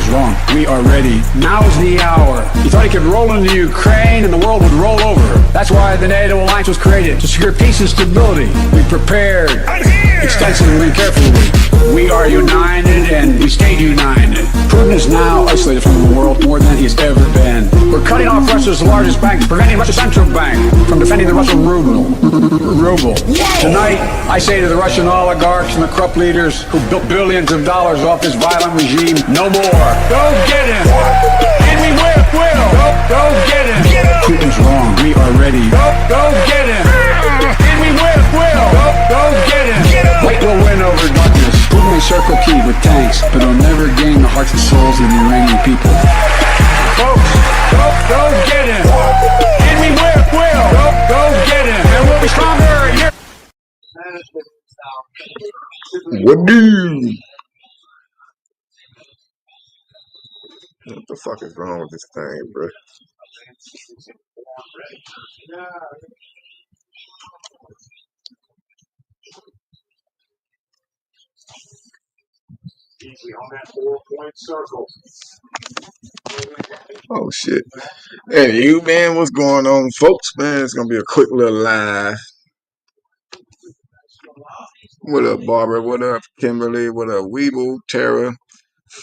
Putin's wrong. We are ready. Now's the hour. He thought he could roll into Ukraine and the world would roll over. That's why the NATO alliance was created, to secure peace and stability. We prepared extensively and carefully. We are united and we stayed united. Putin is now isolated from the world more than he's ever been. We're cutting off Russia's largest bank, preventing Russia's central bank from defending the Russian ruble. Tonight, I say to the Russian oligarchs and the corrupt leaders who built billions of dollars off this violent regime, no more. Go get him! And we will! Go get him! Putin's wrong. We are ready. Go get him! And we will! Go get him! Light will win over darkness. Putin may circle Kyiv with tanks, but he'll never gain the hearts and souls of the Iranian people. Folks, go get him! And we will! Go get him! And we'll be stronger! Yeah. What do? What the fuck is wrong with this thing, bro? Oh shit. Hey, you man, what's going on, folks? Man, it's gonna be a quick little live. What up, Barbara? What up, Kimberly? What up, Weeble, Tara,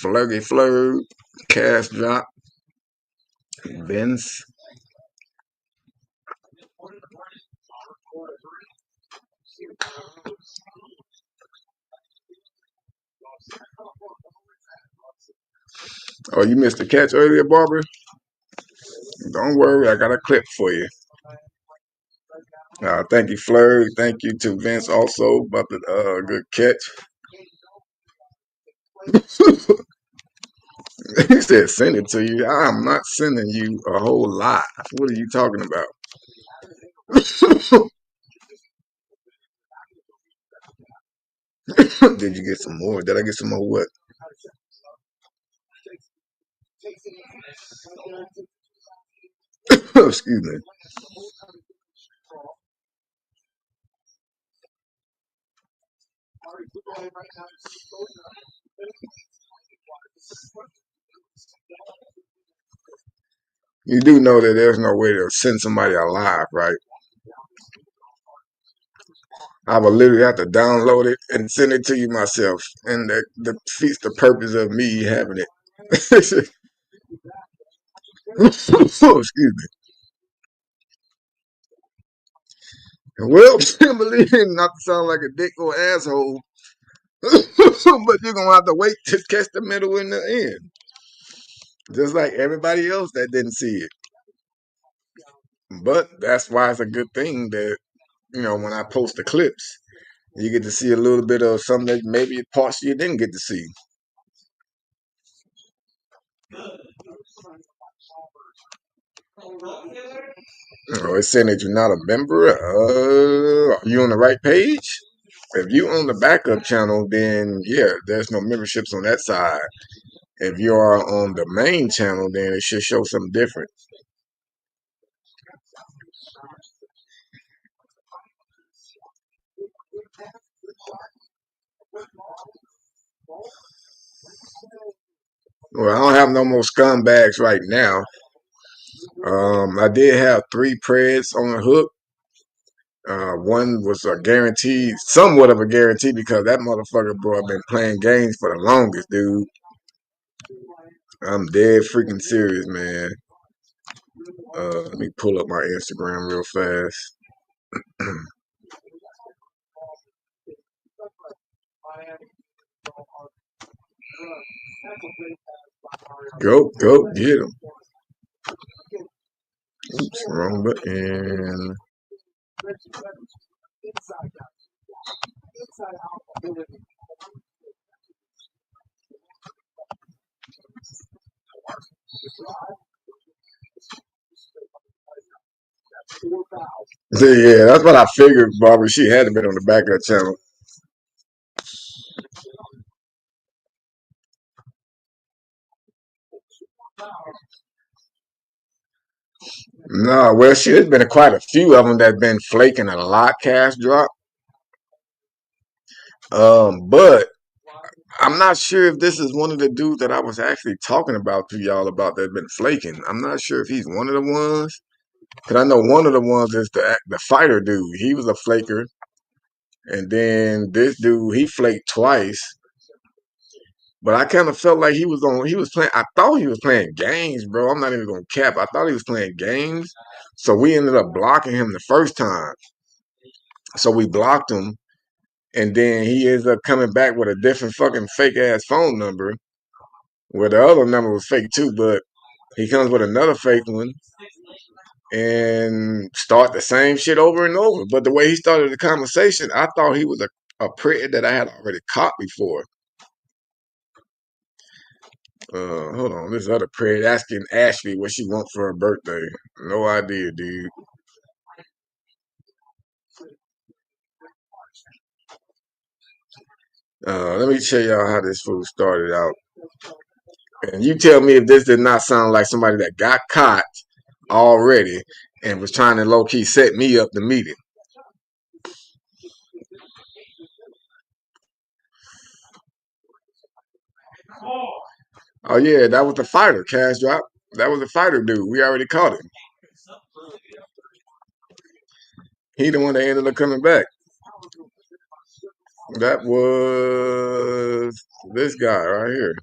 Flurgy Fleur, Cash Drop, Vince. Oh, you missed the catch earlier, Barbara? Don't worry, I got a clip for you. Thank you, Fleur. Thank you to Vince also about the good catch. He said, send it to you. I'm not sending you a whole lot. What are you talking about? Did you get some more? Did I get some more what? Excuse me. You do know that there's no way to send somebody alive, right? I would literally have to download it and send it to you myself, and that defeats the purpose of me having it. Excuse me. Well, Kimberly, not to sound like a dick or asshole, but you're gonna have to wait to catch the middle and the end, just like everybody else that didn't see it. But that's why it's a good thing that, when I post the clips, you get to see a little bit of something that maybe parts you didn't get to see. Oh, it's saying that you're not a member. Are you on the right page? If you on the backup channel, then yeah, there's no memberships on that side. If you are on the main channel, then it should show something different. Well, I don't have no more scumbags right now. I did have 3 preds on the hook. One was a guarantee, somewhat of a guarantee, because that motherfucker, bro, I've been playing games for the longest, dude. I'm dead freaking serious, man. Let me pull up my Instagram real fast. Go, get him. Oops, wrong button. Yeah, that's what I figured, Barbara. She had to be on the backup channel. No, well, shit, there's been quite a few of them that been flaking a lot, cash drop. But I'm not sure if this is one of the dudes that I was actually talking about to y'all about that been flaking. I'm not sure if he's one of the ones. Cause I know one of the ones is the fighter dude. He was a flaker, and then this dude he flaked twice. But I kind of felt like he was on. He was playing. I thought he was playing games, bro. I'm not even gonna cap. I thought he was playing games. So we ended up blocking him the first time. So we blocked him, and then he ends up coming back with a different fucking fake ass phone number, where the other number was fake too. But he comes with another fake one and start the same shit over and over. But the way he started the conversation, I thought he was a prick that I had already caught before. Hold on, this other prick asking Ashley what she wants for her birthday. No idea, dude. Let me tell y'all how this fool started out. And you tell me if this did not sound like somebody that got caught already and was trying to low key set me up to meet him. Oh yeah, that was the fighter, Cash Drop. That was the fighter dude. We already caught him. He the one that ended up coming back. That was this guy right here.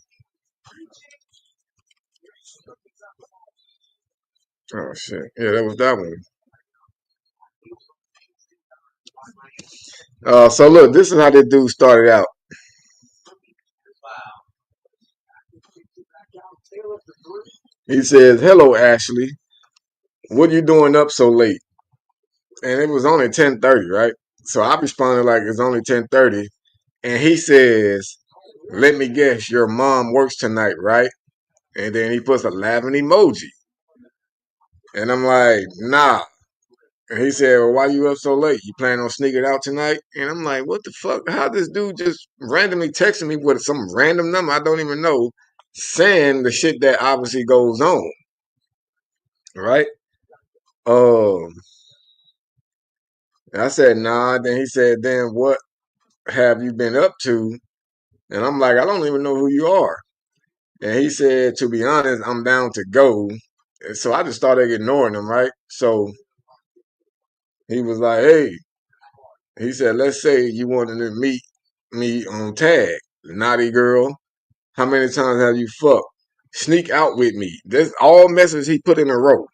Oh shit. Yeah, that was that one. So look, this is how this dude started out. He says, "Hello, Ashley. What are you doing up so late?" And it was only 10:30, right? So I responded like it's only 10:30, and he says, "Let me guess, your mom works tonight, right?" And then he puts a laughing emoji, and I'm like, "Nah." And he said, "Well, why you up so late? You plan on sneaking out tonight?" And I'm like, "What the fuck? How this dude just randomly texting me with some random number I don't even know, saying the shit that obviously goes on, right?" Um, and I said, "Nah." Then he said, "Then what have you been up to?" And I'm like, "I don't even know who you are." And he said, "To be honest, I'm down to go." And so I just started ignoring him, right? So he was like, "Hey," he said, "let's say you wanted to meet me on tag, naughty girl. How many times have you fucked? Sneak out with me." This all messages he put in a row.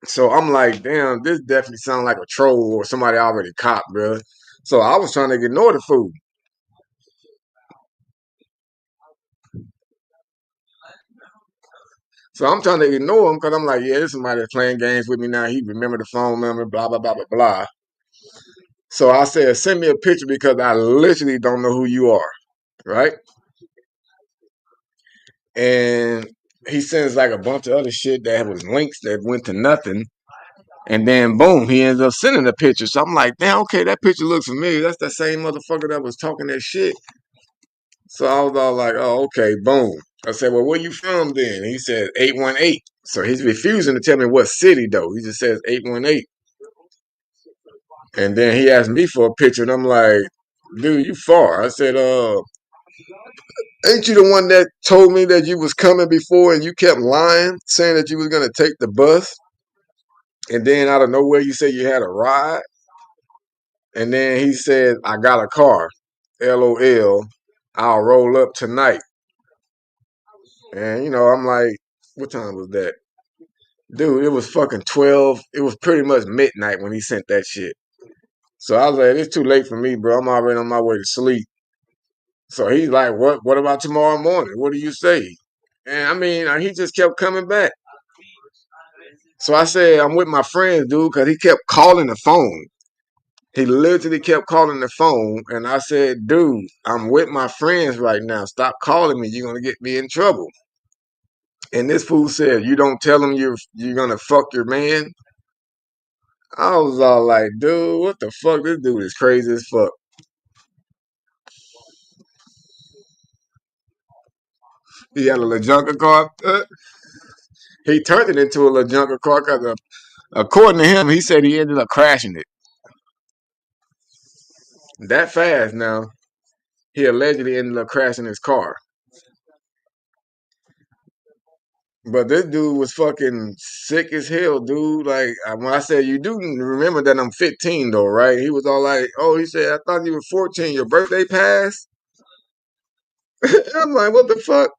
So I'm like, damn, this definitely sounds like a troll or somebody already caught, bro. So I was trying to ignore the fool. So I'm trying to ignore him because I'm like, yeah, this is somebody that's playing games with me now. He remember the phone number, blah, blah, blah, blah, blah. So I said, send me a picture because I literally don't know who you are, right? And he sends like a bunch of other shit that was links that went to nothing. And then boom, he ends up sending a picture. So I'm like, damn, okay, that picture looks familiar. That's the same motherfucker that was talking that shit. So I was all like, oh, okay, boom. I said, well, where you from then? He said 818. So he's refusing to tell me what city though. He just says 818. And then he asked me for a picture, and I'm like, dude, you far. I said, ain't you the one that told me that you was coming before and you kept lying, saying that you was gonna take the bus? And then out of nowhere you said you had a ride. And then he said, I got a car. LOL. I'll roll up tonight. And I'm like, what time was that? Dude, it was fucking 12. It was pretty much midnight when he sent that shit. So I was like, it's too late for me, bro. I'm already on my way to sleep. So he's like, what about tomorrow morning? What do you say? And I mean, he just kept coming back. So I said, I'm with my friends, dude, because he kept calling the phone. He literally kept calling the phone. And I said, dude, I'm with my friends right now. Stop calling me. You're going to get me in trouble. And this fool said, you don't tell him you're going to fuck your man? I was all like, dude, what the fuck? This dude is crazy as fuck. He had a LaJunker car. He turned it into a LaJunker car because according to him, he said he ended up crashing it that fast now. he allegedly ended up crashing his car. But this dude was fucking sick as hell, dude. Like when I said, you do remember that I'm 15 though, right? He was all like, "Oh," he said, "I thought you were 14. Your birthday passed." I'm like, "What the fuck?"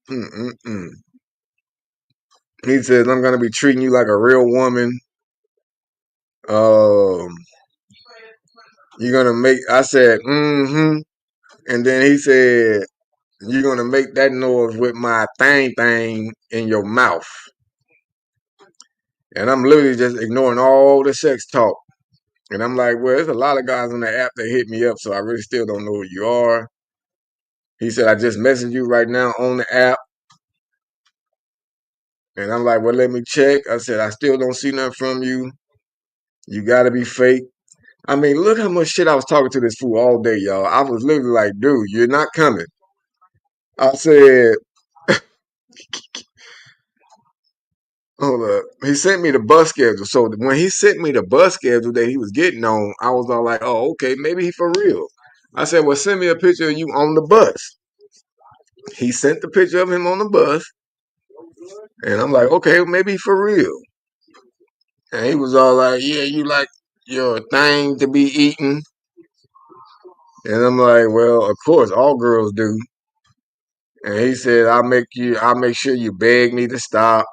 Mm-mm-mm. He says, "I'm gonna be treating you like a real woman. Um, you're gonna make." I said, "Mm-hmm," and then he said, "You're gonna make that noise with my thing in your mouth." And I'm literally just ignoring all the sex talk. And I'm like, well, there's a lot of guys on the app that hit me up, so I really still don't know who you are. He said, I just messaged you right now on the app. And I'm like, well, let me check. I said, I still don't see nothing from you. You got to be fake. I mean, look how much shit I was talking to this fool all day, y'all. I was literally like, dude, you're not coming. I said, hold up. He sent me the bus schedule. So when he sent me the bus schedule that he was getting on, I was all like, oh, okay, maybe he for real. I said, well, send me a picture of you on the bus. He sent the picture of him on the bus. And I'm like, okay, maybe for real. And he was all like, yeah, you like your thing to be eaten. And I'm like, well, of course, all girls do. And he said, I'll make sure you beg me to stop.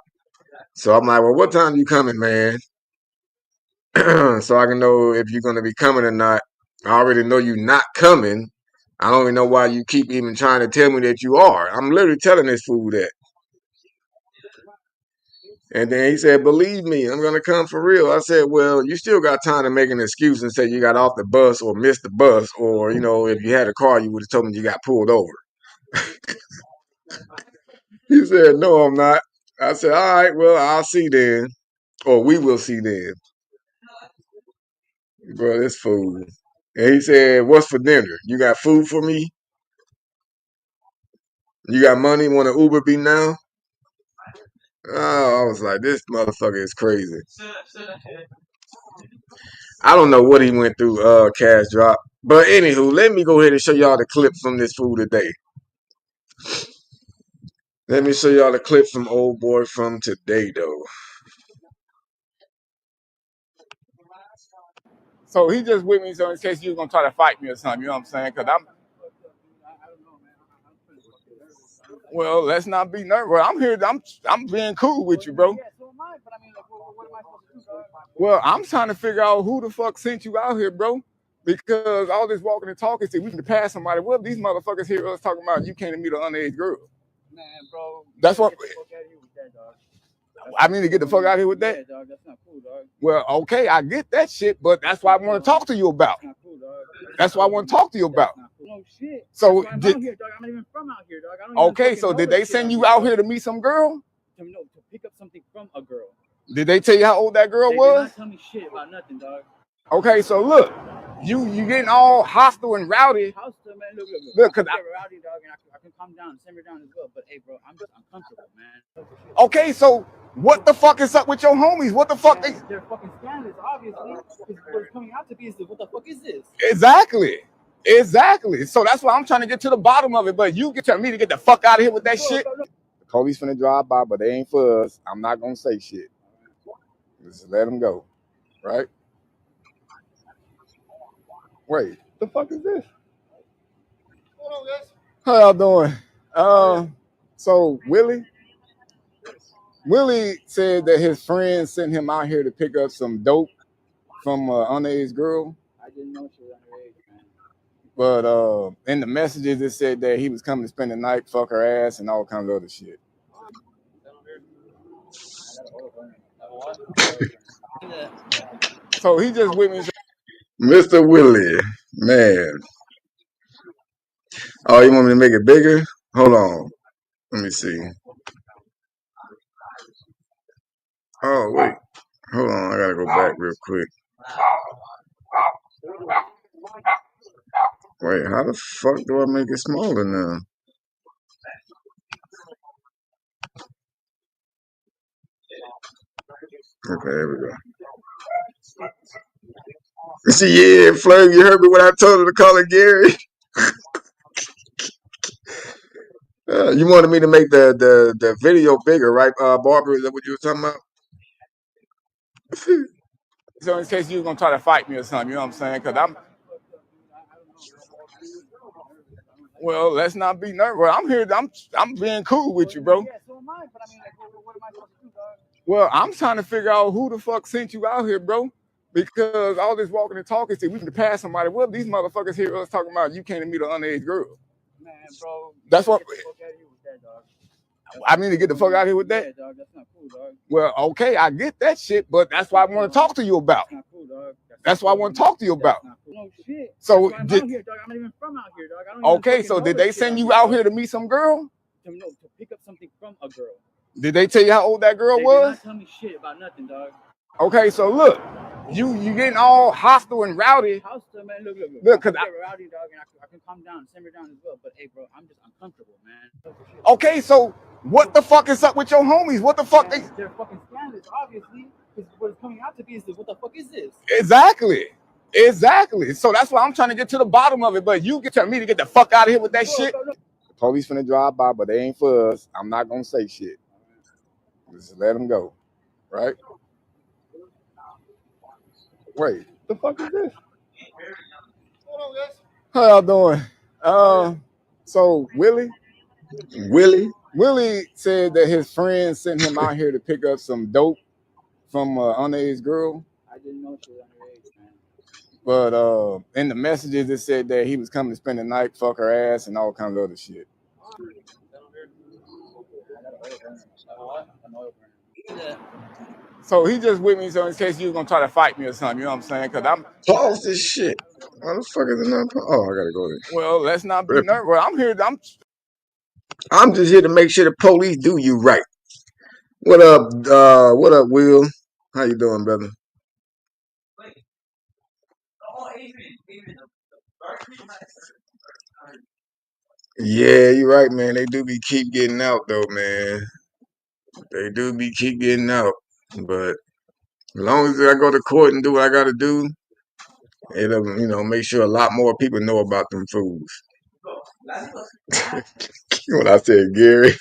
So I'm like, well, what time you coming, man? So I can know if you're gonna be coming or not. I already know you're not coming. I don't even know why you keep even trying to tell me that you are. I'm literally telling this fool that. And then he said, believe me, I'm going to come for real. I said, well, you still got time to make an excuse and say you got off the bus or missed the bus. Or, you know, if you had a car, you would have told me you got pulled over. He said, no, I'm not. I said, all right, well, I'll see then. Or we will see then. Bro, this fool. And he said, what's for dinner? You got food for me? You got money? Want to Uber me now? Oh, I was like, this motherfucker is crazy. I don't know what he went through, Cash Drop. But anywho, let me go ahead and show y'all the clip from this fool today. Let me show y'all the clip from old boy from today, though. So he just with me, so in case you was gonna try to fight me or something, you know what I'm saying? Cause well, let's not be nervous. Well, I'm here. I'm being cool with you, bro. Well, I'm trying to figure out who the fuck sent you out here, bro. Because all this walking and talking, see, we can pass somebody. What these motherfuckers hear us talking about? You can't meet an underage girl. Man, bro. That's what. I mean, to get the fuck out of here with that. Yeah, dog, that's not cool, dog. Well, okay, I get that shit, but that's what I want to talk to you about. That's not cool, dog. That's what I want to talk to you about. Cool. No shit. So I'm out here, dog. I'm not even from out here, dog. I don't okay, so did they send you out here to meet some girl? No, to pick up something from a girl. Did they tell you how old that girl was? They did not tell me shit about nothing, dog. Okay, so look, you getting all hostile and rowdy. Hostile, man. Look, cause I'm rowdy, dog, and I can calm down, simmer down as well. But hey, bro, I'm uncomfortable, man. Okay, so what the fuck is up with your homies? What the fuck? They're fucking scandalous, obviously. What's coming out to be is what the fuck is this? Exactly. Exactly. So that's why I'm trying to get to the bottom of it. But you get telling me to get the fuck out of here with that shit. The police finna drive by, but they ain't for us. I'm not gonna say shit. Just let them go, right? Wait, the fuck is this? Hold on, guys. How y'all doing? So Willie said that his friend sent him out here to pick up some dope from an underage girl. I didn't know she was underage, man. But in the messages it said that he was coming to spend the night, fuck her ass, and all kinds of other shit. So he just with me. Mr. Willie, man. Oh, you want me to make it bigger? Hold on. Let me see. Oh, wait. Hold on. I gotta go back real quick. Wait, how the fuck do I make it smaller now? Okay, here we go. See, yeah, Flame, you heard me when I told her to call her Gary. You wanted me to make the video bigger, right, Barbara? Is that what you were talking about? So in case you were gonna try to fight me or something, you know what I'm saying? Because I'm well, let's not be nervous. I'm here. I'm being cool with you, bro. Yeah, so am I. But I mean, like, what am I supposed to do, dog? Well, I'm trying to figure out who the fuck sent you out here, bro. Because all this walking and talking, see, we can pass somebody. Well, these motherfuckers hear us talking about you can't meet an underage girl. Man, bro. That's what. I mean to get the fuck out of here with that. Yeah, dog, that's not cool, dog. Well, okay, I get that shit, but that's what I want to talk to you about. That's not cool, dog. That's what I want to talk to you about. Cool. No shit. So I'm out here, dog. I'm not even from out here, dog. I don't okay, so did they send you out here to meet some girl? To pick up something from a girl. Did they tell you how old that girl was? They did not tell me shit about nothing, dog. Okay, so look, you getting all hostile and rowdy. Hostile, man. Look, cause I get rowdy, dog, and I can calm down, simmer down as well. But hey, bro, I'm just uncomfortable, man. Okay, so what the fuck is up with your homies? What the fuck? They're fucking scandalous, obviously. Because what it's coming out to be is this, what the fuck is this? Exactly. Exactly. So that's why I'm trying to get to the bottom of it. But you get telling me to get the fuck out of here with that shit. The police finna drive by, but they ain't for us. I'm not gonna say shit. Just let them go. Right? Wait, the fuck is this? How y'all doing? So Willie said that his friend sent him out here to pick up some dope from an underage girl. I didn't know she was underage, man. But in the messages it said that he was coming to spend the night, fuck her ass, and all kinds of other shit. So he just with me, so in case you were gonna try to fight me or something, you know what I'm saying? Because I'm pause this shit. Motherfuckers are not. Oh, I gotta go there. Well, let's not be nervous. Well, I'm here. I'm just here to make sure the police do you right. What up, Will? How you doing, brother? Yeah, you're right, man. They do be keep getting out though, man. They do be keep getting out. But as long as I go to court and do what I gotta do, it'll, make sure a lot more people know about them fools. When I said Gary.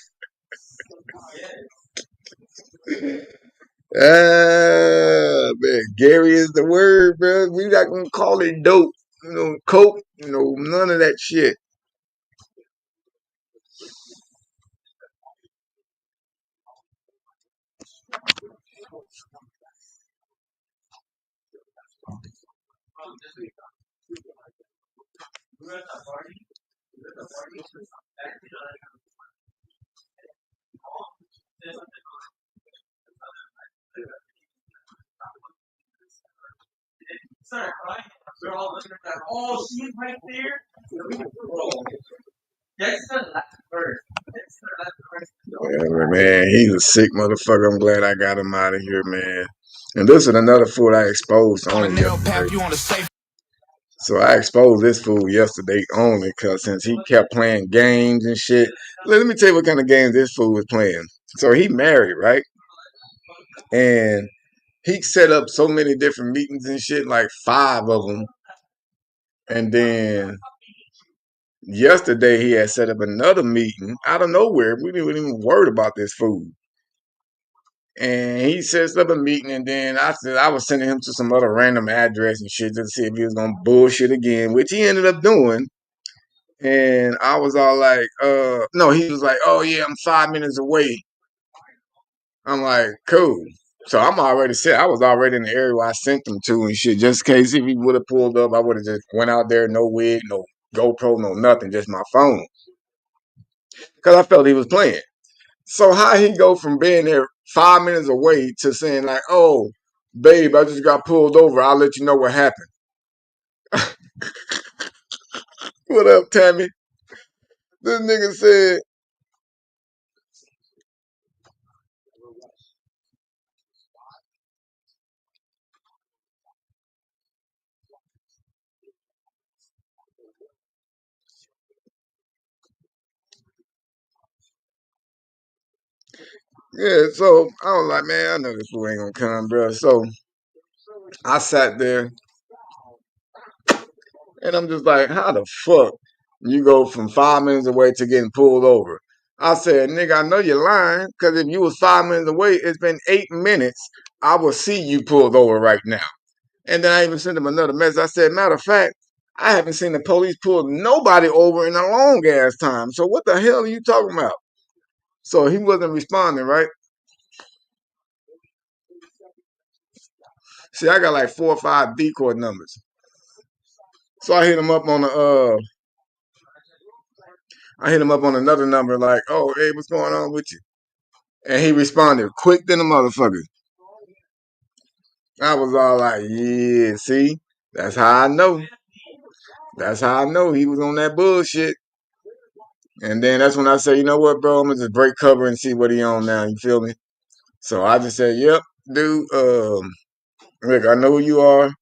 Man, Gary is the word, bro. We not gonna call it dope, coke, none of that shit. Yeah, man, he's a sick motherfucker. I'm glad I got him out of here, man. And this is another fool I exposed on yesterday. So I exposed this fool yesterday only because since he kept playing games and shit. Let me tell you what kind of games this fool was playing. So he married, right? And he set up so many different meetings and shit, like 5 of them. And then yesterday he had set up another meeting out of nowhere. We didn't even worried about this fool. And he sets up a meeting, and then I said I was sending him to some other random address and shit just to see if he was gonna bullshit again, which he ended up doing. And I was all like, no, he was like, oh yeah, I'm 5 minutes away. I'm like, cool. So I'm already set. I was already in the area where I sent him to and shit. Just in case if he would have pulled up, I would have just went out there, no wig, no GoPro, no nothing, just my phone. Because I felt he was playing. So how he go from being there 5 minutes away to saying like, oh, babe, I just got pulled over. I'll let you know what happened. What up, Tammy? This nigga said, yeah, so I was like, man, I know this fool ain't gonna come, bro. So I sat there And I'm just like, how the fuck you go from 5 minutes away to getting pulled over? I said, nigga, I know you're lying, because if you was 5 minutes away, it's been 8 minutes. I will see you pulled over right now. And then I even sent him another message. I said, matter of fact, I haven't seen the police pull nobody over in a long ass time. So what the hell are you talking about? So he wasn't responding, right? See, I got like 4 or 5 decoy numbers. So I hit him up on another number like, oh, hey, what's going on with you? And he responded quick than a motherfucker. I was all like, yeah, see, that's how I know. That's how I know he was on that bullshit. And then that's when I say, you know what, bro, I'm gonna just break cover and see what he on now. You feel me? So I just said, yep, dude, look, I know who you are.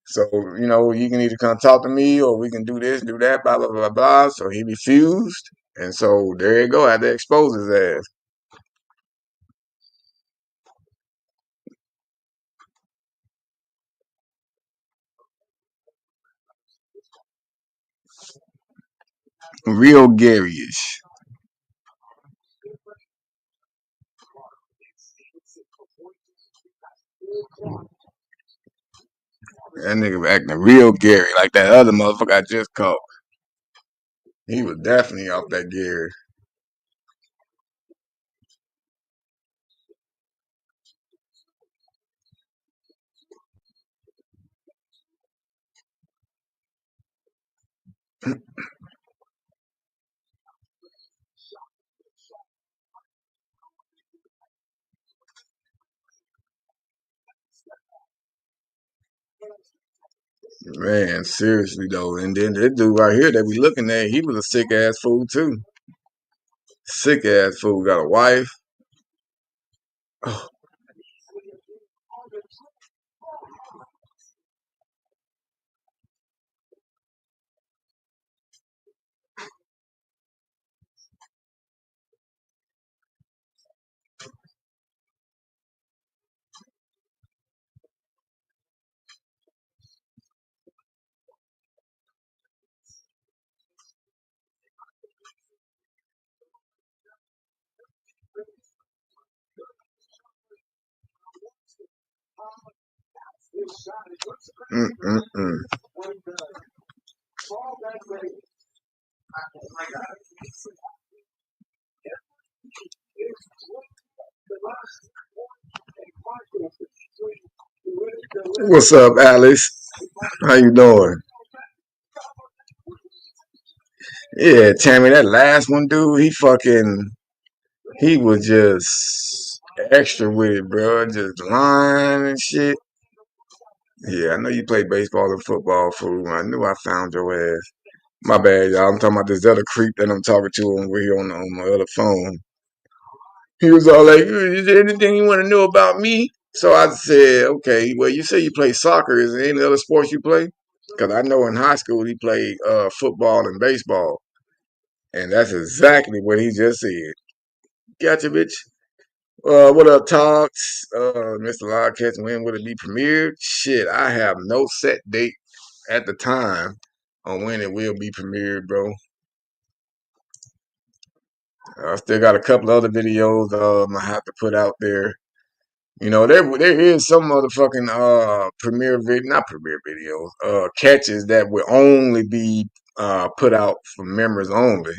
So, you know, you can either come talk to me or we can do this, do that, blah, blah, blah, blah. So he refused. And so there you go. I had to expose his ass. Real Gary-ish. That nigga was acting real Gary, like that other motherfucker I just caught. He was definitely off that Gary. Man, seriously though. And then this dude right here that we looking at, he was a sick ass fool too. Sick ass fool. Got a wife. Oh, mm. What's up, Alice? How you doing? Yeah, Tammy, that last one, dude, he was just extra with it, bro. Just lying and shit. Yeah, I know you play baseball and football, fool. I knew I found your ass. My bad, y'all. I'm talking about this other creep that I'm talking to over here on my other phone. He was all like, is there anything you want to know about me? So I said, okay, well, you say you play soccer. Is there any other sports you play? Because I know in high school he played football and baseball. And that's exactly what he just said. Gotcha, bitch. What up, Talks? Mr. Lodcats, when will it be premiered? Shit, I have no set date at the time on when it will be premiered, bro. I still got a couple other videos I have to put out there. You know, there is some motherfucking not premiere videos, catches that will only be put out for members only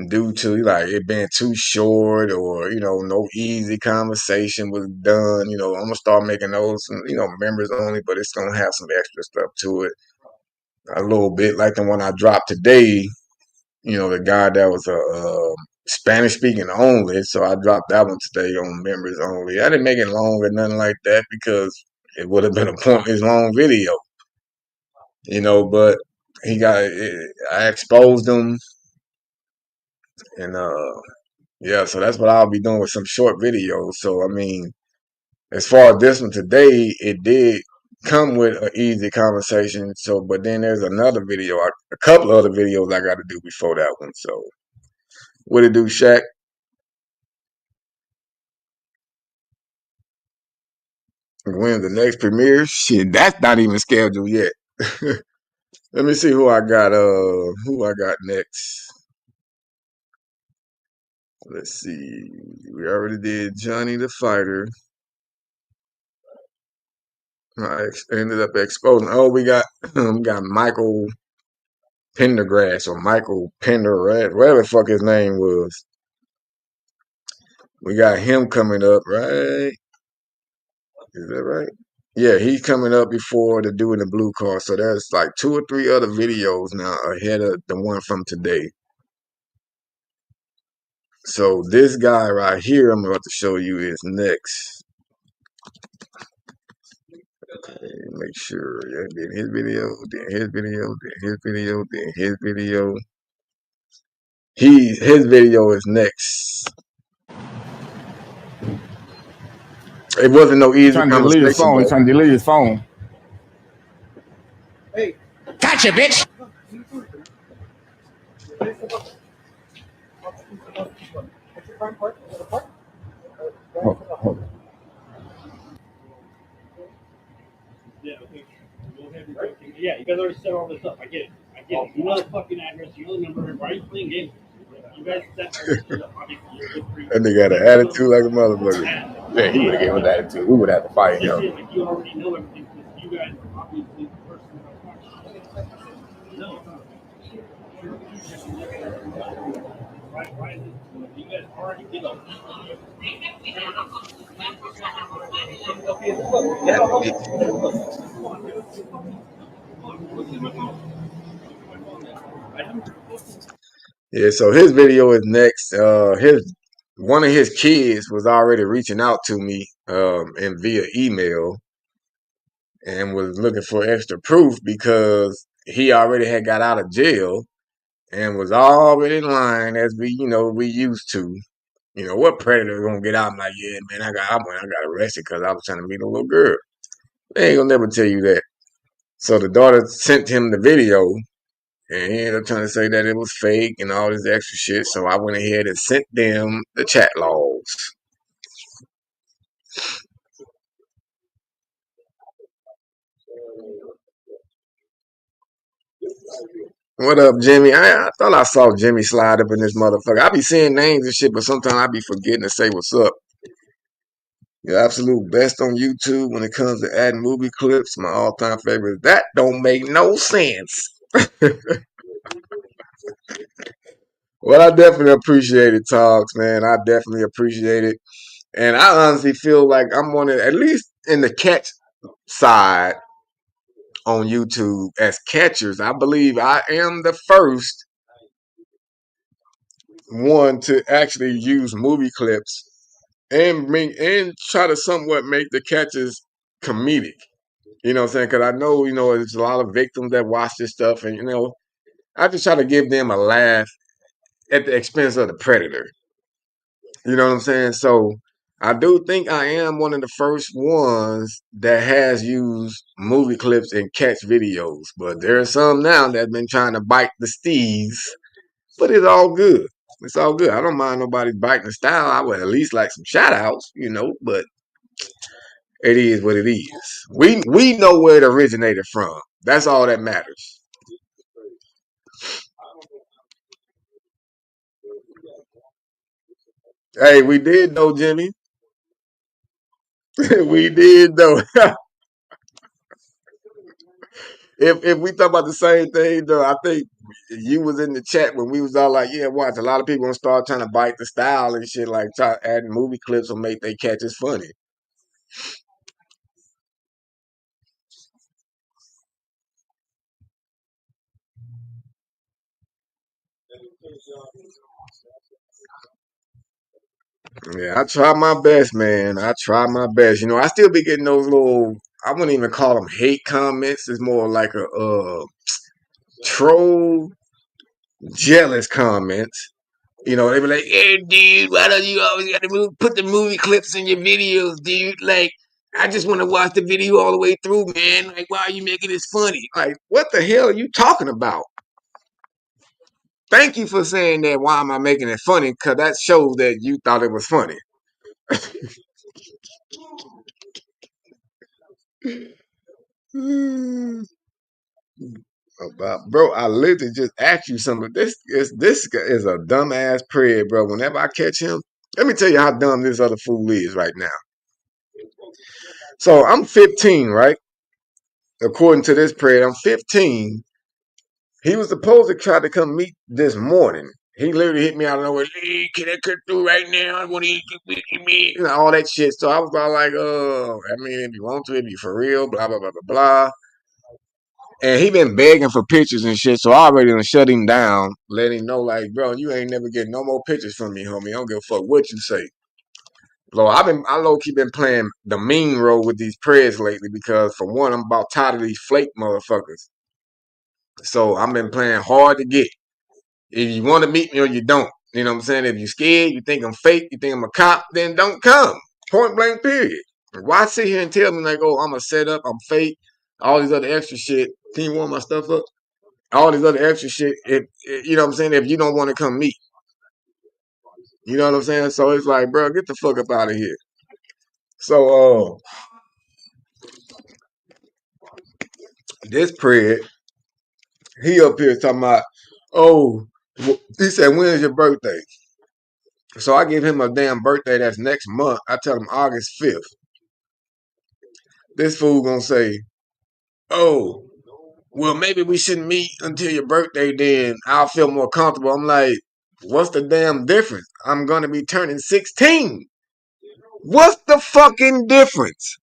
due to like it being too short or no easy conversation was done. I'm gonna start making those members only, but it's gonna have some extra stuff to it a little bit like the one I dropped today. The guy that was a Spanish speaking only, so I dropped that one today on members only. I didn't make it long or nothing like that because it would have been a pointless long video, but he got I exposed him and yeah, so that's what I'll be doing with some short videos. So I mean, as far as this one today, it did come with an easy conversation. So, but then there's another video, a couple other videos I got to do before that one. So, what it do, Shaq? When the next premiere? Shit, that's not even scheduled yet. Let me see who I got. Who I got next? Let's see. We already did Johnny the Fighter. I ended up exposing. Oh, we got Michael Pendergrass or Michael Pendergrass, whatever the fuck his name was. We got him coming up, right? Is that right? Yeah, he's coming up before the dude in the blue car. So there's like 2 or 3 other videos now ahead of the one from today. So this guy right here I'm about to show you is next. Okay, make sure. Yeah, then his video, then his video, then his video, then his video. His video is next. It wasn't no He's easy trying to delete his conversation phone. He's though. trying to delete his phone. Gotcha, bitch! Oh. Yeah, you guys already set all this up. I get it. You know the fucking address. You know the number. Why are you playing games? You guys set all this shit up. Obviously, That nigga got an attitude like a motherfucker. Yeah, he would have gave us that attitude. We would have to fight Just him. saying, like, you already know everything because you guys are obviously the person that's watching. No, it's not. Why is it? You guys already did all Yeah, so his video is next. His one of his kids was already reaching out to me and via email and was looking for extra proof because he already had got out of jail and was already in line as we used to. You know, what predator gonna get out? I'm like, yeah, man, I got arrested because I was trying to meet a little girl. They ain't gonna never tell you that. So the daughter sent him the video, and he ended up trying to say that it was fake and all this extra shit. So I went ahead and sent them the chat logs. What up, Jimmy? I thought I saw Jimmy slide up in this motherfucker. I be seeing names and shit, but sometimes I be forgetting to say what's up. The absolute best on YouTube when it comes to adding movie clips. My all-time favorite. That don't make no sense. Well, I definitely appreciate it, Talks, man. I definitely appreciate it. And I honestly feel like I'm one of, at least in the catch side on YouTube as catchers, I believe I am the first one to actually use movie clips and try to somewhat make the catches comedic. You know what I'm saying? Because I know, there's a lot of victims that watch this stuff, and I just try to give them a laugh at the expense of the predator. You know what I'm saying? So I do think I am one of the first ones that has used movie clips in catch videos. But there are some now that have been trying to bite the steez. But it's all good. It's all good. I don't mind nobody biting the style. I would at least like some shout outs, but it is what it is. We know where it originated from. That's all that matters. Hey, we did know, Jimmy. We did know. If we talk about the same thing, though, I think you was in the chat when we was all like, "Yeah, watch." A lot of people gonna start trying to bite the style and shit, like try adding movie clips will make they catches funny. Yeah, I try my best, man. I try my best. I still be getting those little. I wouldn't even call them hate comments. It's more like a troll, jealous comments. They be like, "Hey, dude, why don't you always got to put the movie clips in your videos, dude? Like, I just want to watch the video all the way through, man. Like, why are you making this funny? Like, what the hell are you talking about? Thank you for saying that. Why am I making it funny? Because that shows that you thought it was funny. Bro, I literally just asked you something. This is a dumbass prayer, bro. Whenever I catch him, let me tell you how dumb this other fool is right now. So I'm 15, right? According to this prayer, I'm 15. He was supposed to try to come meet this morning. He literally hit me out of nowhere. Hey, can I cut through right now? I want to eat me, and all that shit. So I was all like, I mean, if you want to, if you for real, blah blah blah blah blah. And he been begging for pictures and shit, so I already done shut him down, let him know, like, bro, you ain't never getting no more pictures from me, homie. I don't give a fuck what you say. So I low key been playing the mean role with these prayers lately because for one, I'm about tired of these flake motherfuckers. So I've been playing hard to get. If you want to meet me or you don't. You know what I'm saying? If you're scared, you think I'm fake, you think I'm a cop, then don't come. Point blank, period. Why sit here and tell me like, oh, I'm a setup, I'm fake, all these other extra shit. Can you warm my stuff up? All this other extra shit. You know what I'm saying? If you don't want to come meet, you know what I'm saying? So it's like, bro, get the fuck up out of here. So this Pred, he up here talking about, oh, he said, when is your birthday? So I give him a damn birthday that's next month. I tell him August 5th. This fool gonna say, oh, well, maybe we shouldn't meet until your birthday, then I'll feel more comfortable. I'm like, what's the damn difference? I'm gonna be turning 16. What's the fucking difference?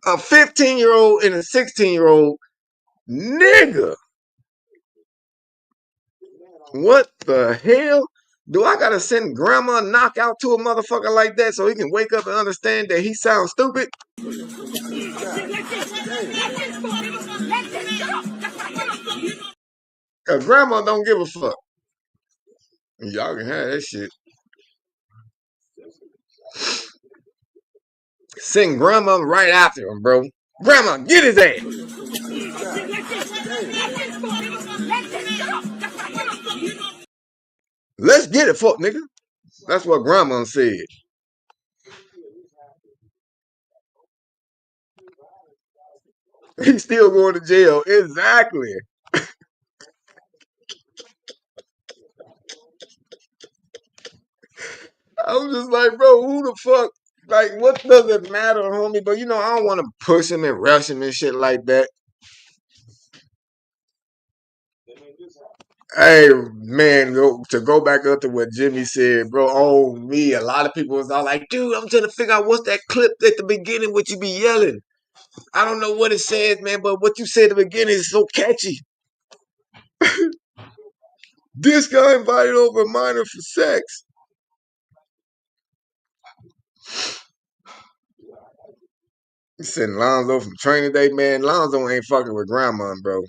A 15-year-old and a 16-year-old nigga. What the hell? Do I gotta send grandma knockout to a motherfucker like that so he can wake up and understand that he sounds stupid? Cause grandma don't give a fuck. Y'all can have that shit. Send grandma right after him, bro. Grandma, get his ass. Let's get it, fuck nigga. That's what grandma said. He's still going to jail. Exactly. I'm just like, bro, who the fuck? Like, what does it matter, homie? But you know, I don't want to push him and rush him and shit like that. Hey, man, to go back up to what Jimmy said, bro, on me, a lot of people was all like, dude, I'm trying to figure out what's that clip at the beginning, what you be yelling. I don't know what it says, man, but what you said at the beginning is so catchy. This guy invited over a minor for sex. He said Lonzo from training day, man. Lonzo ain't fucking with grandma, bro.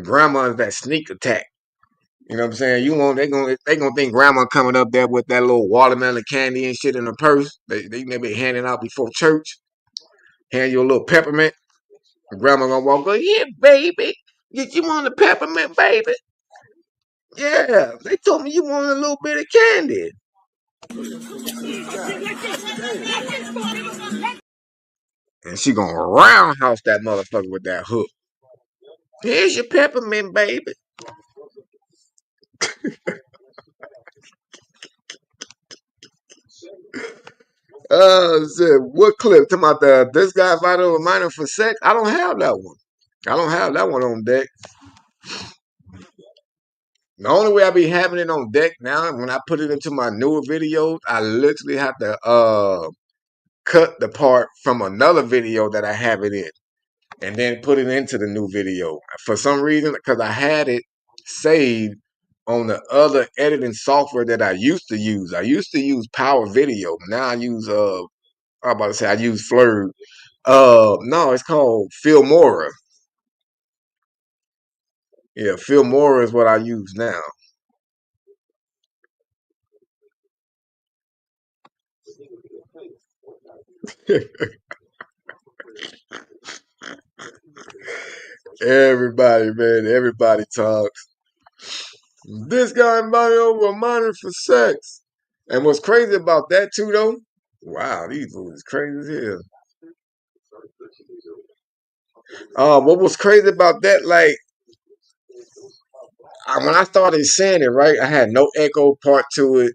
Grandma's that sneak attack. You know what I'm saying? They gonna think grandma coming up there with that little watermelon candy and shit in her purse. They be handing out before church. Hand you a little peppermint. Grandma gonna walk, go, yeah, baby. Did you want a peppermint, baby? Yeah, they told me you wanted a little bit of candy. And she gonna roundhouse that motherfucker with that hook. Here's your peppermint, baby. Said, what clip? Talking about this guy invited over minor for sex? I don't have that one. I don't have that one on deck. The only way I be having it on deck now, when I put it into my newer videos, I literally have to cut the part from another video that I have it in, and then put it into the new video. For some reason, because I had it saved on the other editing software that I used to use. I used to use Power Video. Now I use I'm about to say I use Flurry. No, it's called Filmora. Yeah, Filmora is what I use now. Everybody, man, everybody talks. This guy invited over a minor for sex. And what's crazy about that too, though? Wow, these fools is crazy as hell. What was crazy about that, like when I started saying it, right, I had no echo part to it.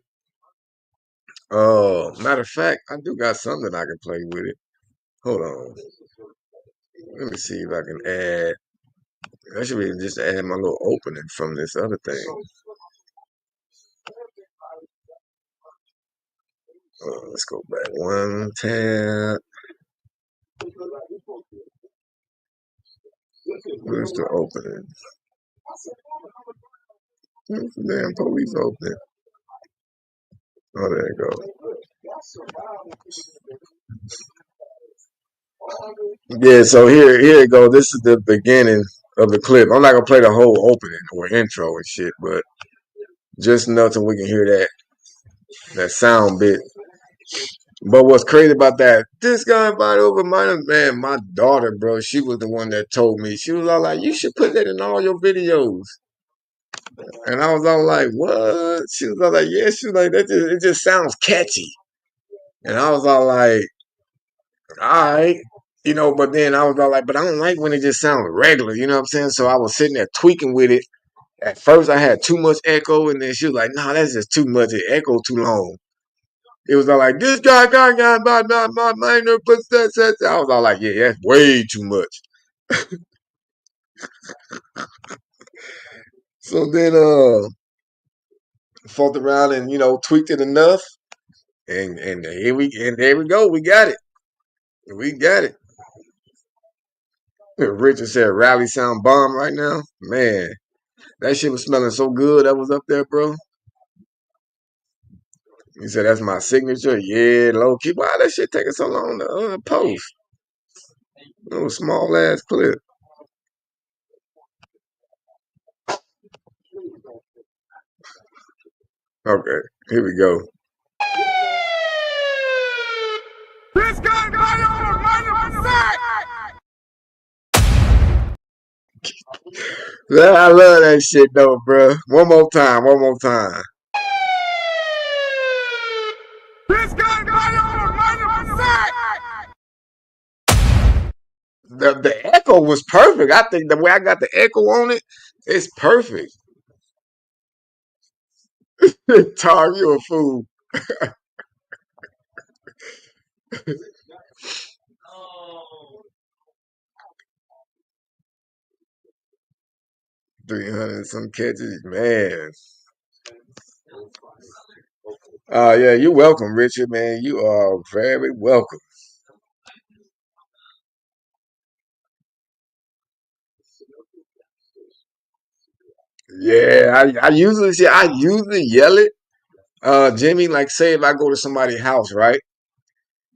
Matter of fact, I do got something I can play with it. Hold on. Let me see if I can add. I should be just add my little opening from this other thing. Let's go back one tab. Where's the opening? Where's the damn police opening? Oh, there you go. Yeah, so here it go. This is the beginning of the clip. I'm not gonna play the whole opening or intro and shit, but just enough so we can hear that sound bit. But what's crazy about that? This guy invited over man. My daughter, bro, she was the one that told me. She was all like, "You should put that in all your videos." And I was all like, "What?" She was all like, "Yeah." She was like, it just sounds catchy." And I was all like, "All right." But then I was all like, but I don't like when it just sounds regular, you know what I'm saying? So I was sitting there tweaking with it. At first I had too much echo, and then she was like, "No, that's just too much. It echoed too long." It was all like, "This guy, my minor, but that." I was all like, "Yeah, that's way too much." So then, fought around and tweaked it enough, and there we go. We got it. We got it. Richard said, "Rally sound bomb right now, man." That shit was smelling so good. That was up there, bro. He said, "That's my signature." Yeah, low key. Why that shit taking so long to post? Little small ass clip. Okay, here we go. This guy got over 100%. I love that shit though, bro. One more time. One more time. This guy got over 100%. The echo was perfect. I think the way I got the echo on it, it's perfect. Tar, you a fool. 300 some catches, man. Yeah, you're welcome, Richard, man. You are very welcome. Yeah, I usually yell it. Jimmy, like say if I go to somebody's house, right?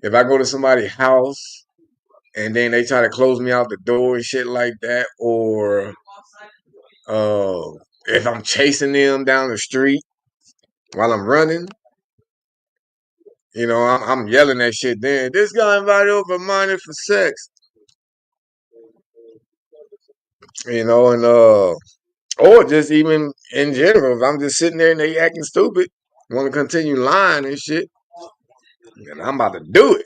If I go to somebody's house and then they try to close me out the door and shit like that, or uh, if I'm chasing them down the street while I'm running, I'm yelling that shit. Then this guy invited over a minor for sex, and or just even in general, if I'm just sitting there and they acting stupid, want to continue lying and shit, and I'm about to do it.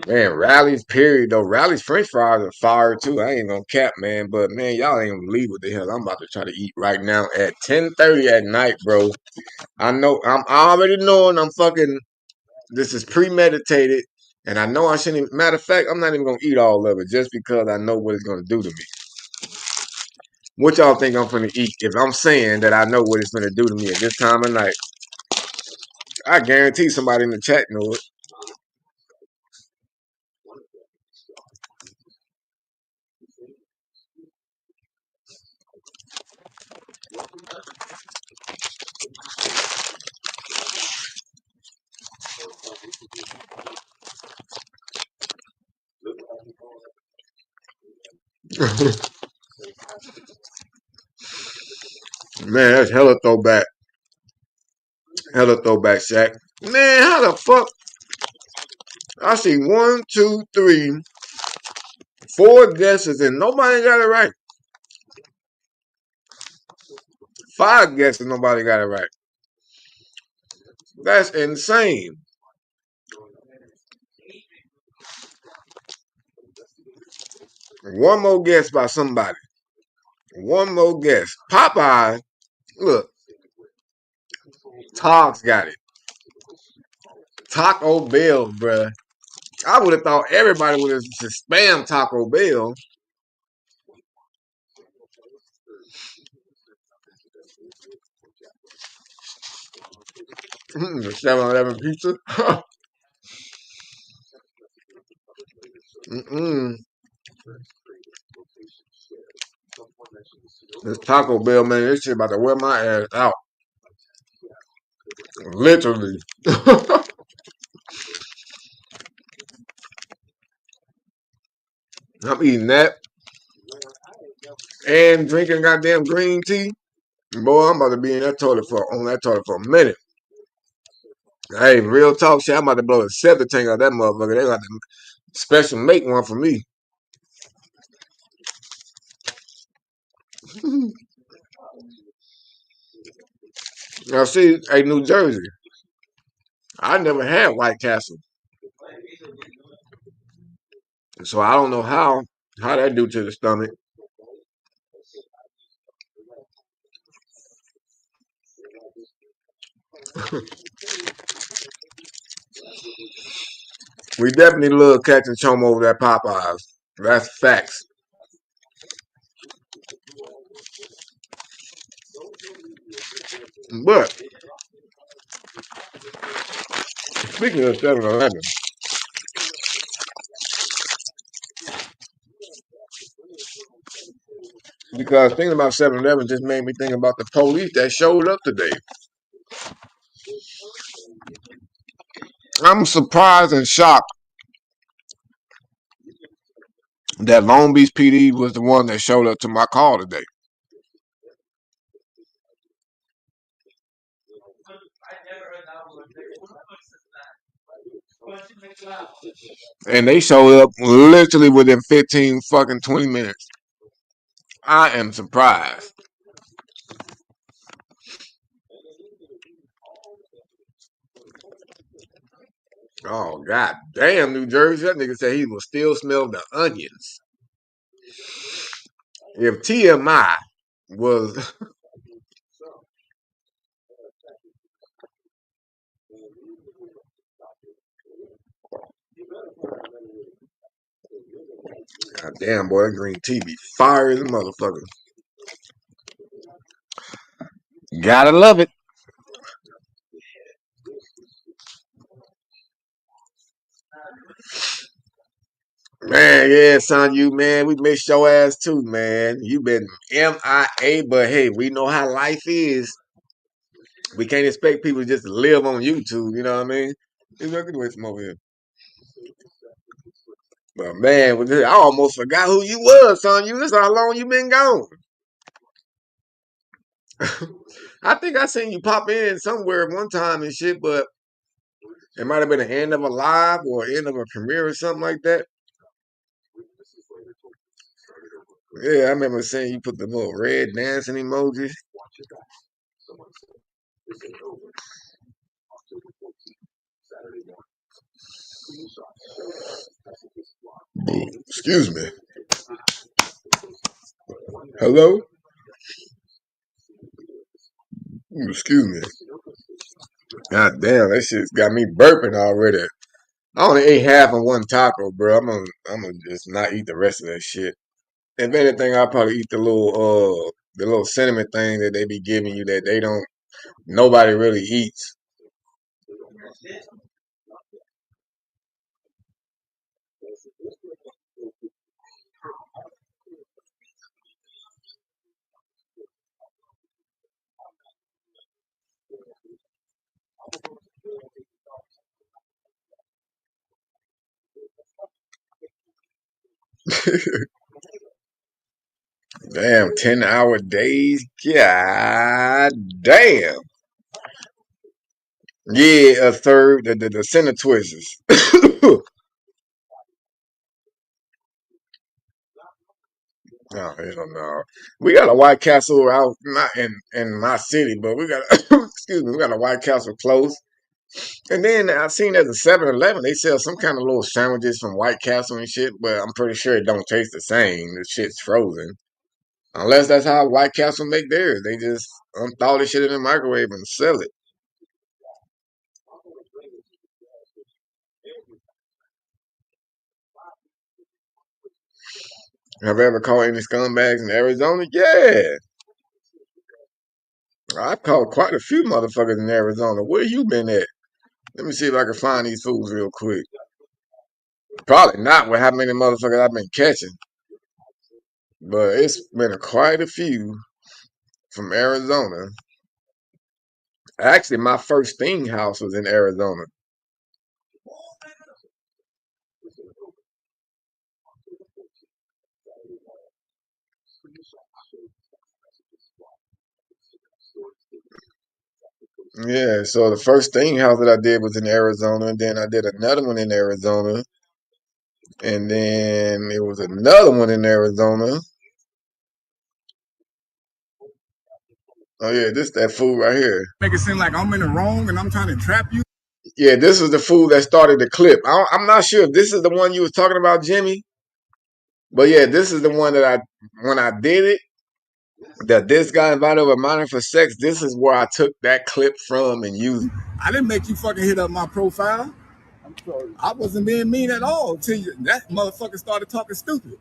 Man, Rally's period though. Rally's French fries are fire too. I ain't gonna cap, man. But man, y'all ain't gonna believe what the hell I'm about to try to eat right now at 10:30 at night, bro. I know I'm already knowing I'm fucking. This is premeditated, and I know I shouldn't. Matter of fact, I'm not even gonna eat all of it just because I know what it's gonna do to me. What y'all think I'm gonna eat? If I'm saying that I know what it's gonna do to me at this time of night, I guarantee somebody in the chat know it. Man, that's hella throwback. Hella throwback, Shaq. Man, how the fuck? I see one, two, three, four guesses and nobody got it right. Five guesses, nobody got it right. That's insane. One more guess by somebody. One more guess. Popeye, look, Togs got it. Taco Bell, bruh. I would have thought everybody would have just spam Taco Bell. 7-Eleven pizza. Mm-mm. This Taco Bell, man, this shit about to wear my ass out. Literally. I'm eating that and drinking goddamn green tea. Boy, I'm about to be in that toilet on that toilet for a minute. Hey, real talk shit. I'm about to blow the septic tank out that motherfucker. They got to special make one for me. Now see, hey, New Jersey. I never had White Castle, so I don't know how that do to the stomach. We definitely love catching chum over that Popeyes. That's facts. But speaking of 7-Eleven, because thinking about 7-Eleven just made me think about the police that showed up today. I'm surprised and shocked that Long Beach PD was the one that showed up to my call today. And they showed up literally within 15 fucking 20 minutes. I am surprised. Oh, god damn, New Jersey. That nigga said he will still smell the onions. If TMI was, god damn, boy, that green tea be fire as a motherfucker. Gotta love it. Man, yeah, son, you, man, we missed your ass too, man. You been MIA, but hey, we know how life is. We can't expect people just to live on YouTube, you know what I mean? He's looking with some over here. But man, I almost forgot who you was, son. You this how long you been gone. I think I seen you pop in somewhere one time and shit, but it might have been the end of a live or end of a premiere or something like that. Yeah, I remember seeing you put the little red dancing emoji. Excuse me. Hello? Excuse me. God damn, that shit's got me burping already. I only ate half of one taco, bro. I'm gonna just not eat the rest of that shit. If anything, I'll probably eat the little cinnamon thing that they be giving you that they don't nobody really eats. Damn, 10-hour days. God damn. Yeah, a third, the center twisters. Oh, hell no. We got a White Castle out not in my city, but we got excuse me, we got a White Castle close. And then I seen at the 7-Eleven, they sell some kind of little sandwiches from White Castle and shit, but I'm pretty sure it don't taste the same. The shit's frozen. Unless that's how White Castle make theirs. They just thaw this shit in the microwave and sell it. Have I ever caught any scumbags in Arizona? Yeah. I've caught quite a few motherfuckers in Arizona. Where you been at? Let me see if I can find these fools real quick. Probably not with how many motherfuckers I've been catching. But it's been quite a few from Arizona. Actually, my first thing house was in Arizona. Yeah, so the first thing house that I did was in Arizona, and then I did another one in Arizona, and then it was another one in Arizona. Oh yeah, this that fool right here. Make it seem like I'm in the wrong and I'm trying to trap you. Yeah, this was the fool that started the clip. I'm not sure if this is the one you was talking about, Jimmy, but yeah, this is the one that when I did it, that this guy invited over a minor for sex. This is where I took that clip from and used. I didn't make you fucking hit up my profile. I'm sorry. I wasn't being mean at all until that motherfucker started talking stupid.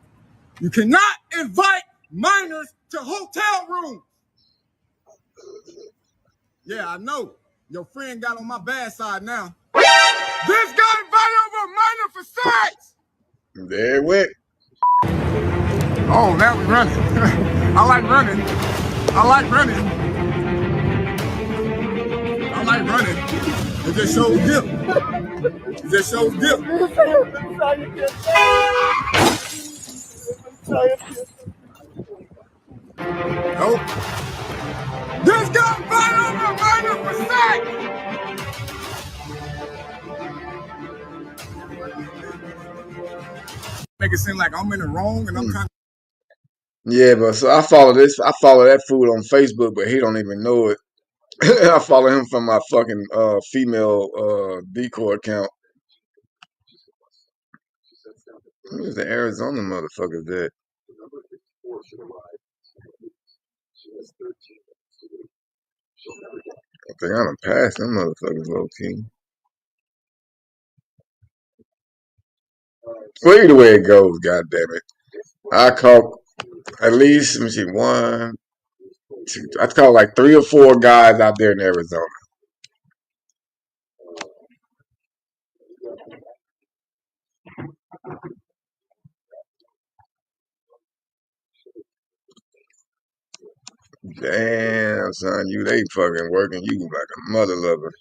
You cannot invite minors to hotel rooms. Yeah, I know. Your friend got on my bad side now. This guy invited over a minor for sex. There it went. Oh, now we running. I like running. I like running. I like running. It just shows dip. It just shows dip. Nope. This guy invited over a minor for sex. Make it seem like I'm in the wrong and I'm trying. Yeah, but so I follow this. I follow that fool on Facebook, but he don't even know it. I follow him from my fucking female decoy account. Who's the Arizona motherfuckers that? I think I done passed them motherfuckers low key. Well, either way it goes, god damn it. I caught at least, let me see, one, two, I caught like 3 or 4 guys out there in Arizona. Damn, son, they fucking working you like a mother lover.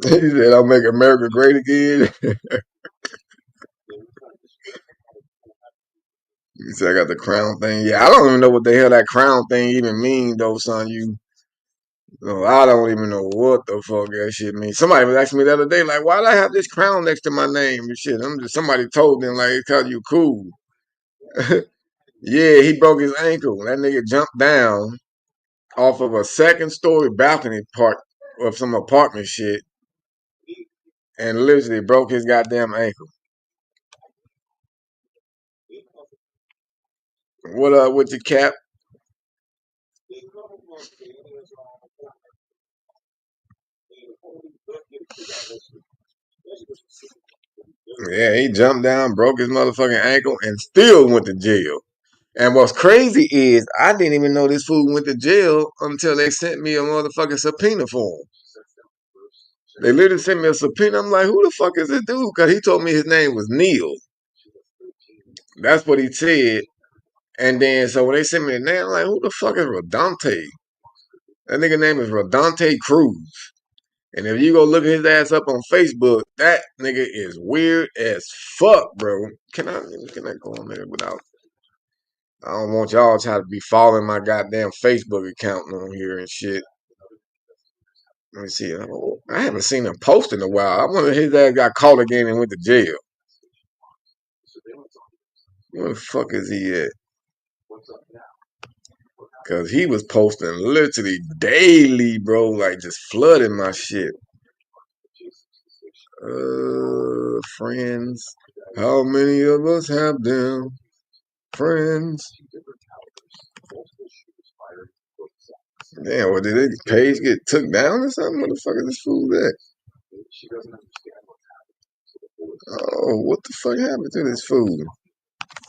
He said, I'll make America great again. He said, I got the crown thing. Yeah, I don't even know what the hell that crown thing even mean, though, son. I don't even know what the fuck that shit means. Somebody was asking me the other day, like, why do I have this crown next to my name and shit? Somebody told them, like, it's cause you cool. Yeah, he broke his ankle. That nigga jumped down off of a second story balcony part of some apartment shit and literally broke his goddamn ankle. What up with your cap? Yeah, he jumped down, broke his motherfucking ankle, and still went to jail. And what's crazy is I didn't even know this fool went to jail until they sent me a motherfucking subpoena for him. They literally sent me a subpoena. I'm like, who the fuck is this dude? Because he told me his name was Neil. That's what he said. And then, so when they sent me the name, I'm like, who the fuck is Rodante? That nigga name is Rodante Cruz. And if you go look his ass up on Facebook, that nigga is weird as fuck, bro. Can I go on there without? I don't want y'all trying to be following my goddamn Facebook account on here and shit. Let me see. I haven't seen him post in a while. I wonder if his ass got caught again and went to jail. Where the fuck is he at? Cause he was posting literally daily, bro, like just flooding my shit. Friends. How many of us have them? Friends. Damn, well, did his page get took down or something? What the fuck is this fool at? Oh, what the fuck happened to this fool?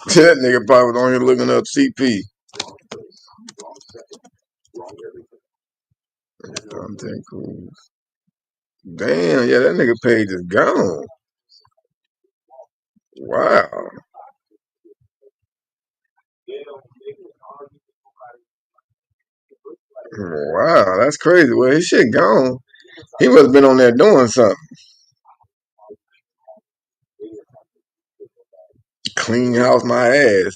That nigga probably was on here looking up CP. Content cool. Damn, yeah, that nigga page is gone. Wow. Wow, that's crazy. Well, his shit gone. He must have been on there doing something. Clean house my ass.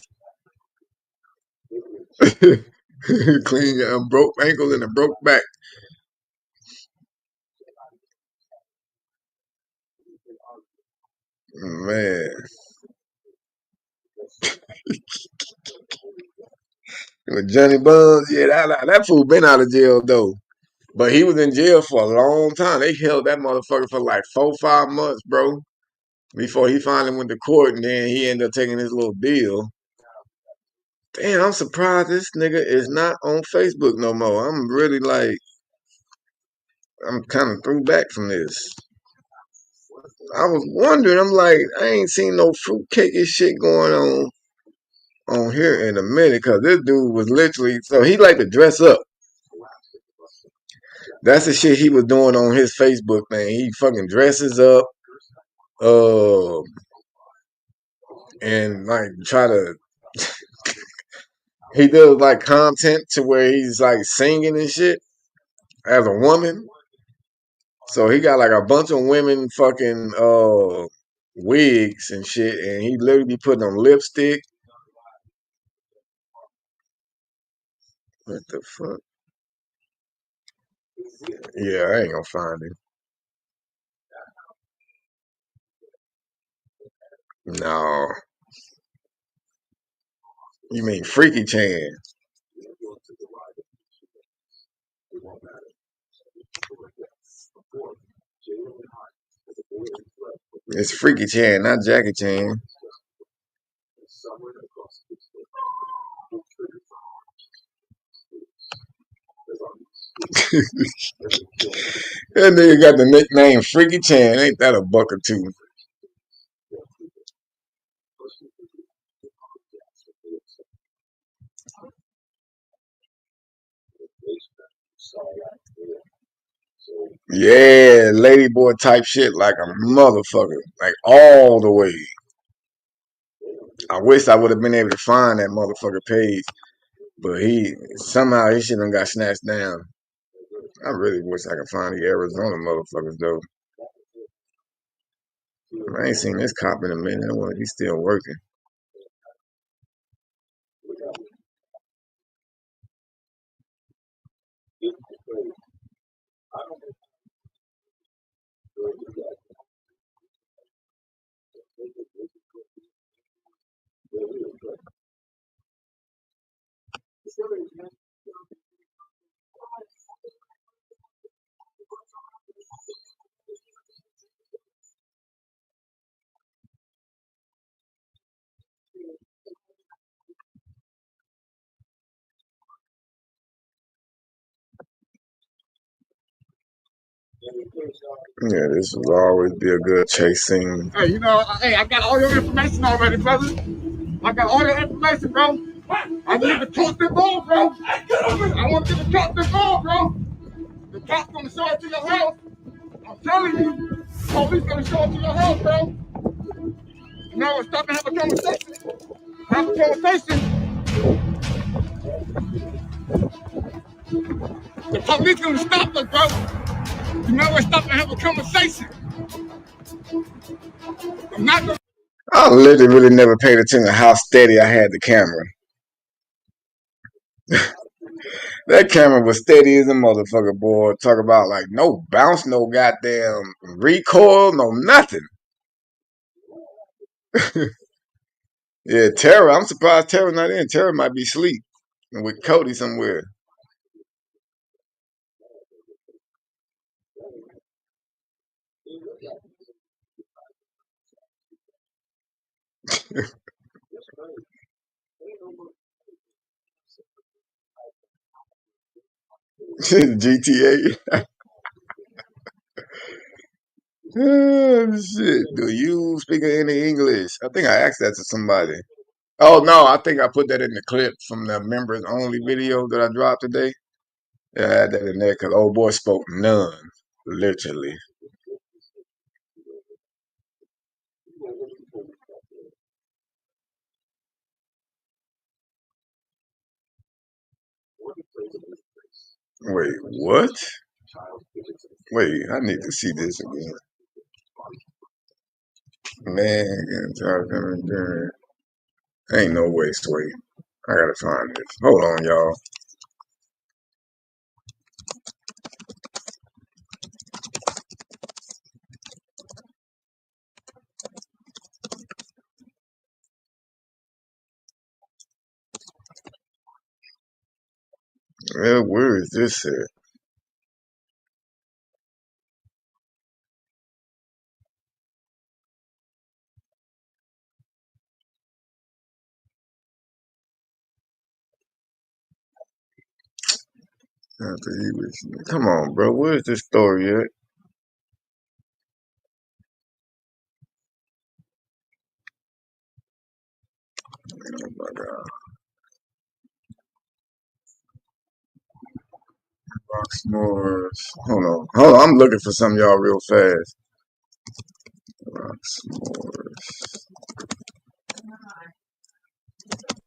Clean broke ankles and a broke back. Man. With Johnny Buns, yeah, that fool been out of jail though. But he was in jail for a long time. They held that motherfucker for like 4, 5 months, bro. Before he finally went to court and then he ended up taking his little deal. Damn, I'm surprised this nigga is not on Facebook no more. I'm really like, I'm kind of threw back from this. I was wondering, I'm like, I ain't seen no fruitcakey shit going on here in a minute because this dude was literally, so he like to dress up. That's the shit he was doing on his Facebook thing. He fucking dresses up, uh, and like try to. He does like content to where he's like singing and shit as a woman. So he got like a bunch of women fucking wigs and shit, and he literally be putting on lipstick. What the fuck? Yeah, I ain't gonna find it. No, you mean Freaky Chan? It's Freaky Chan, not Jackie Chan. That nigga got the nickname Freaky Chan. Ain't that a buck or two? Yeah, ladyboy type shit like a motherfucker. Like all the way. I wish I would have been able to find that motherfucker page. But he somehow his shit done got snatched down. I really wish I could find the Arizona motherfuckers though. I ain't seen this cop in a minute. I wonder if he's still working. Yeah, this will always be a good chase scene. Hey, hey, I got all your information already, brother. I got all your information, bro. I need to talk the ball, bro. I want you to talk the ball, bro. The cop's gonna show up to your house. I'm telling you, police gonna show up to your house, bro. You know, stop and have a conversation. Have a conversation. The police gonna stop us, bro. You know, stop and have a conversation. I'm not gonna. I literally really never paid attention to how steady I had the camera. That camera was steady as a motherfucker, boy. Talk about like no bounce, no goddamn recoil, no nothing. Yeah, Tara. I'm surprised Tara's not in. Tara might be asleep. with Cody somewhere. GTA. Oh, shit. Do you speak any English? I think I asked that to somebody. Oh no, I think I put that in the clip from the members only video that I dropped today. Yeah, I had that in there because old boy spoke none, literally. Wait, what? Wait, I need to see this again. Man, ain't no way, wait. I gotta find this. Hold on, y'all. Well, where is this at? After he was, come on, bro. Where's this story at? Oh my God. Rocksmores. Hold on. I'm looking for some of y'all real fast. Rocksmores.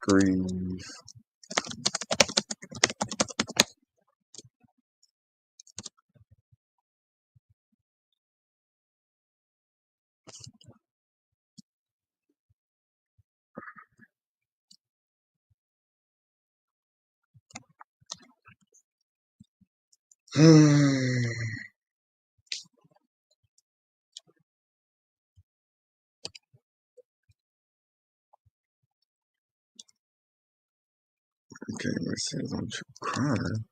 Grieve. Okay, let's see. I'm crying.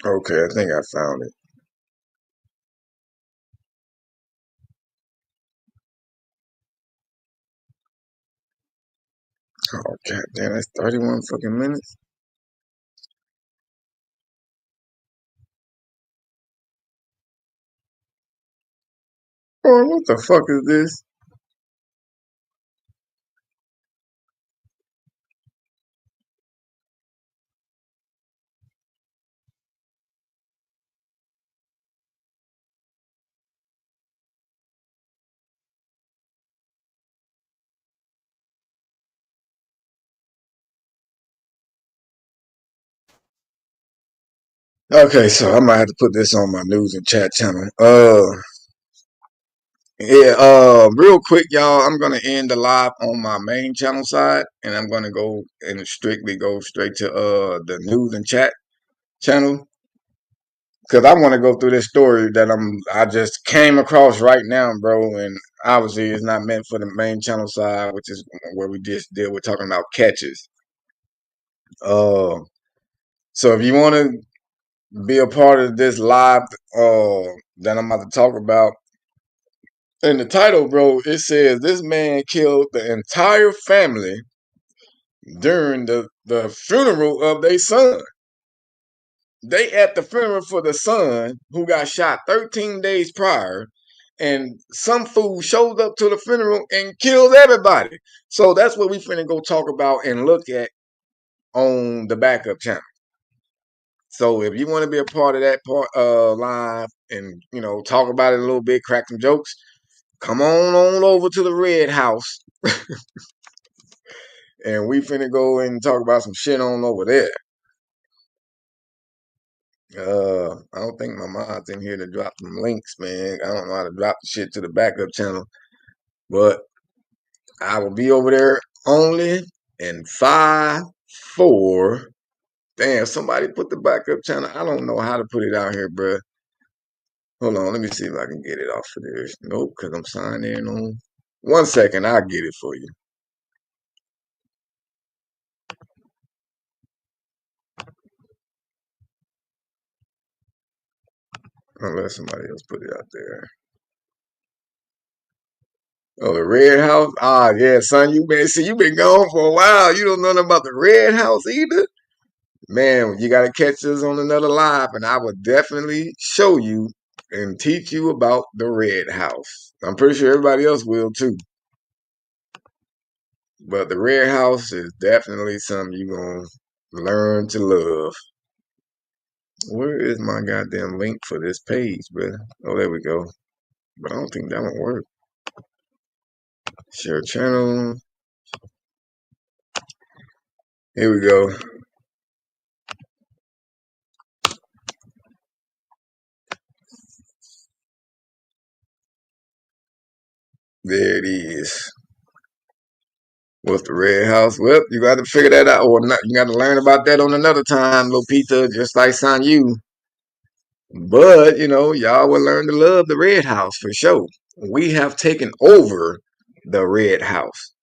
Okay, I think I found it. Oh, god damn, that's 31 fucking minutes. Oh, what the fuck is this? Okay, so I might have to put this on my news and chat channel. Yeah, real quick, y'all, I'm gonna end the live on my main channel side, and I'm gonna go and strictly go straight to the news and chat channel because I want to go through this story that I just came across right now, bro, and obviously it's not meant for the main channel side, which is where we just deal with talking about catches. Uh, so if you want to be a part of this live that I'm about to talk about. In the title, bro, it says this man killed the entire family during the funeral of their son. They at the funeral for the son who got shot 13 days prior, and some fool showed up to the funeral and killed everybody. So that's what we finna go talk about and look at on the backup channel. So if you want to be a part of that part live and talk about it a little bit, crack some jokes, come on over to the Red House and we finna go and talk about some shit on over there. I don't think my mom's in here to drop some links, man. I don't know how to drop the shit to the backup channel, but I will be over there only And 5, 4. Damn, somebody put the backup channel. I don't know how to put it out here, bruh. Hold on, let me see if I can get it off of this. Nope, because I'm signed in on. 1 second, I'll get it for you. Unless somebody else put it out there. Oh, the Red House? Ah, yeah, son, you been gone for a while. You don't know nothing about the Red House either? Man, you got to catch us on another live, and I will definitely show you and teach you about the Red House. I'm pretty sure everybody else will too. But the Red House is definitely something you're going to learn to love. Where is my goddamn link for this page, brother? Oh, there we go. But I don't think that one work. Share channel. Here we go. There it is. What's the Red House? Well, you got to figure that out, or not. You got to learn about that on another time, little Peter. Just like Son You. But y'all will learn to love the Red House for sure. We have taken over the Red House.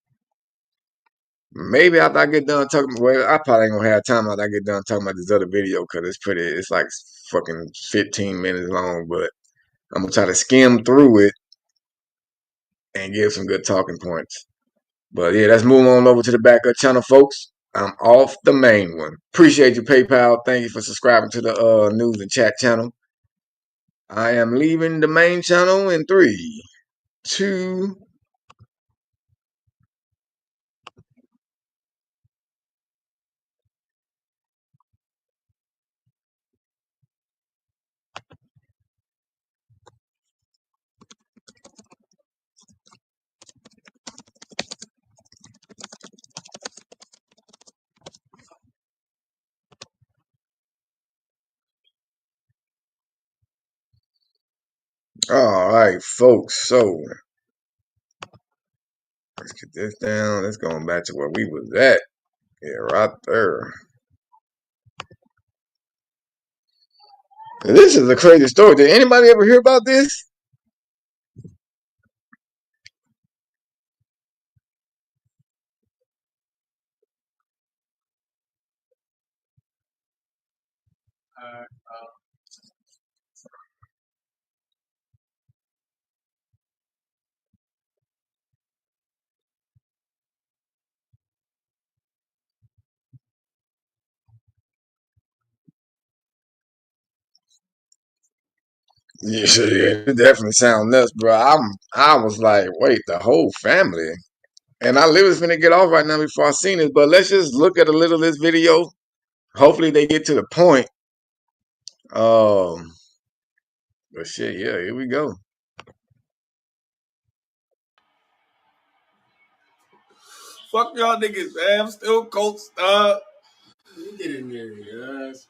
Maybe after I get done talking, well, I probably ain't gonna have time after I get done talking about this other video because it's like fucking 15 minutes long. But I'm gonna try to skim through it and give some good talking points. But yeah, let's move on over to the backup channel, folks. I'm off the main one. Appreciate you, PayPal. Thank you for subscribing to the news and chat channel. I am leaving the main channel in 3, 2. All right, folks. So let's get this down. Let's go back to where we was at. Yeah, right there. This is a crazy story. Did anybody ever hear about this? Yeah, it definitely sounds nuts, bro. I was like, wait, the whole family. And I literally finna get off right now before I seen this, but let's just look at a little of this video. Hopefully they get to the point. Um, but shit, yeah, here we go. Fuck y'all niggas, man. I'm still cold stuck. You get in there, yes.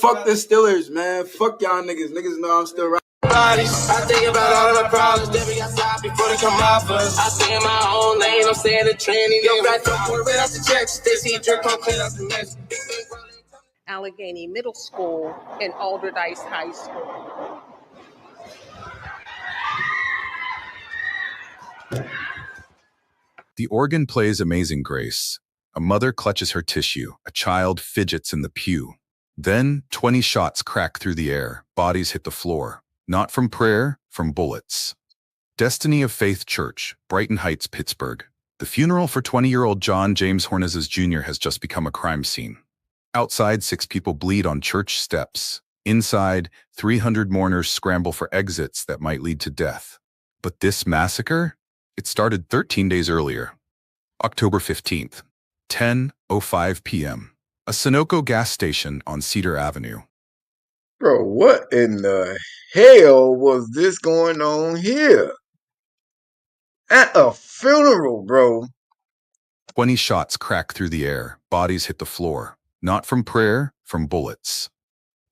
Fuck the Steelers, man. Fuck y'all niggas. Niggas know I'm still right. I think about all the problems that we outside before they come off us. I stay in my own lane, I'm staying the training. Yo, back up for it, out the checks. They see jerk, come clean up the mess. Allegheny Middle School and Alderdice High School. The organ plays Amazing Grace. A mother clutches her tissue. A child fidgets in the pew. Then 20 shots crack through the air. Bodies hit the floor. Not from prayer, from bullets. Destiny of Faith Church, Brighton Heights, Pittsburgh. The funeral for 20-year-old John James Hornizes Jr. has just become a crime scene. Outside, 6 people bleed on church steps. Inside, 300 mourners scramble for exits that might lead to death. But this massacre? It started 13 days earlier. October 15th, 10:05 p.m. A Sunoco gas station on Cedar Avenue. Bro, what in the hell was this going on here? At a funeral, bro. 20 shots crack through the air. Bodies hit the floor. Not from prayer, from bullets.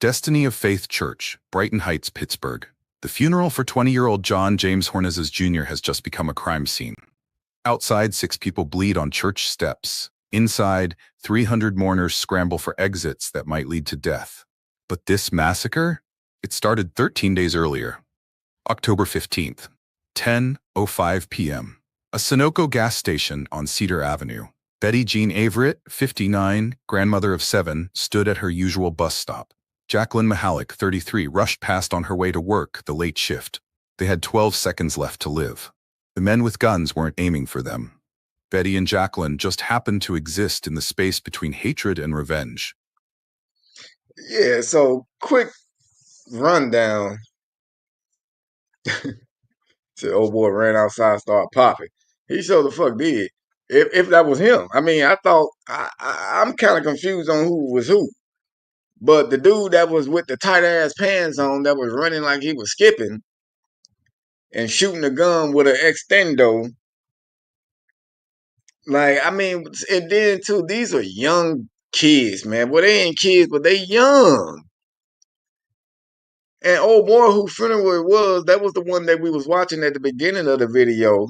Destiny of Faith Church, Brighton Heights, Pittsburgh. The funeral for 20-year-old John James Hornizes Jr. has just become a crime scene. Outside, 6 people bleed on church steps. Inside, 300 mourners scramble for exits that might lead to death. But this massacre? It started 13 days earlier. October 15th, 10:05 p.m. A Sunoco gas station on Cedar Avenue. Betty Jean Averett, 59, grandmother of 7, stood at her usual bus stop. Jacqueline Mahalik, 33, rushed past on her way to work, the late shift. They had 12 seconds left to live. The men with guns weren't aiming for them. Betty and Jacqueline just happened to exist in the space between hatred and revenge. Yeah, so quick rundown. The old boy ran outside, started popping. He sure the fuck did. If that was him, I mean, I thought I'm kind of confused on who was who. But the dude that was with the tight ass pants on, that was running like he was skipping and shooting a gun with an extendo. Like, I mean, and then too, these are young kids, man. Well, they ain't kids, but they young. And old boy who funeral it was, that was the one that we was watching at the beginning of the video.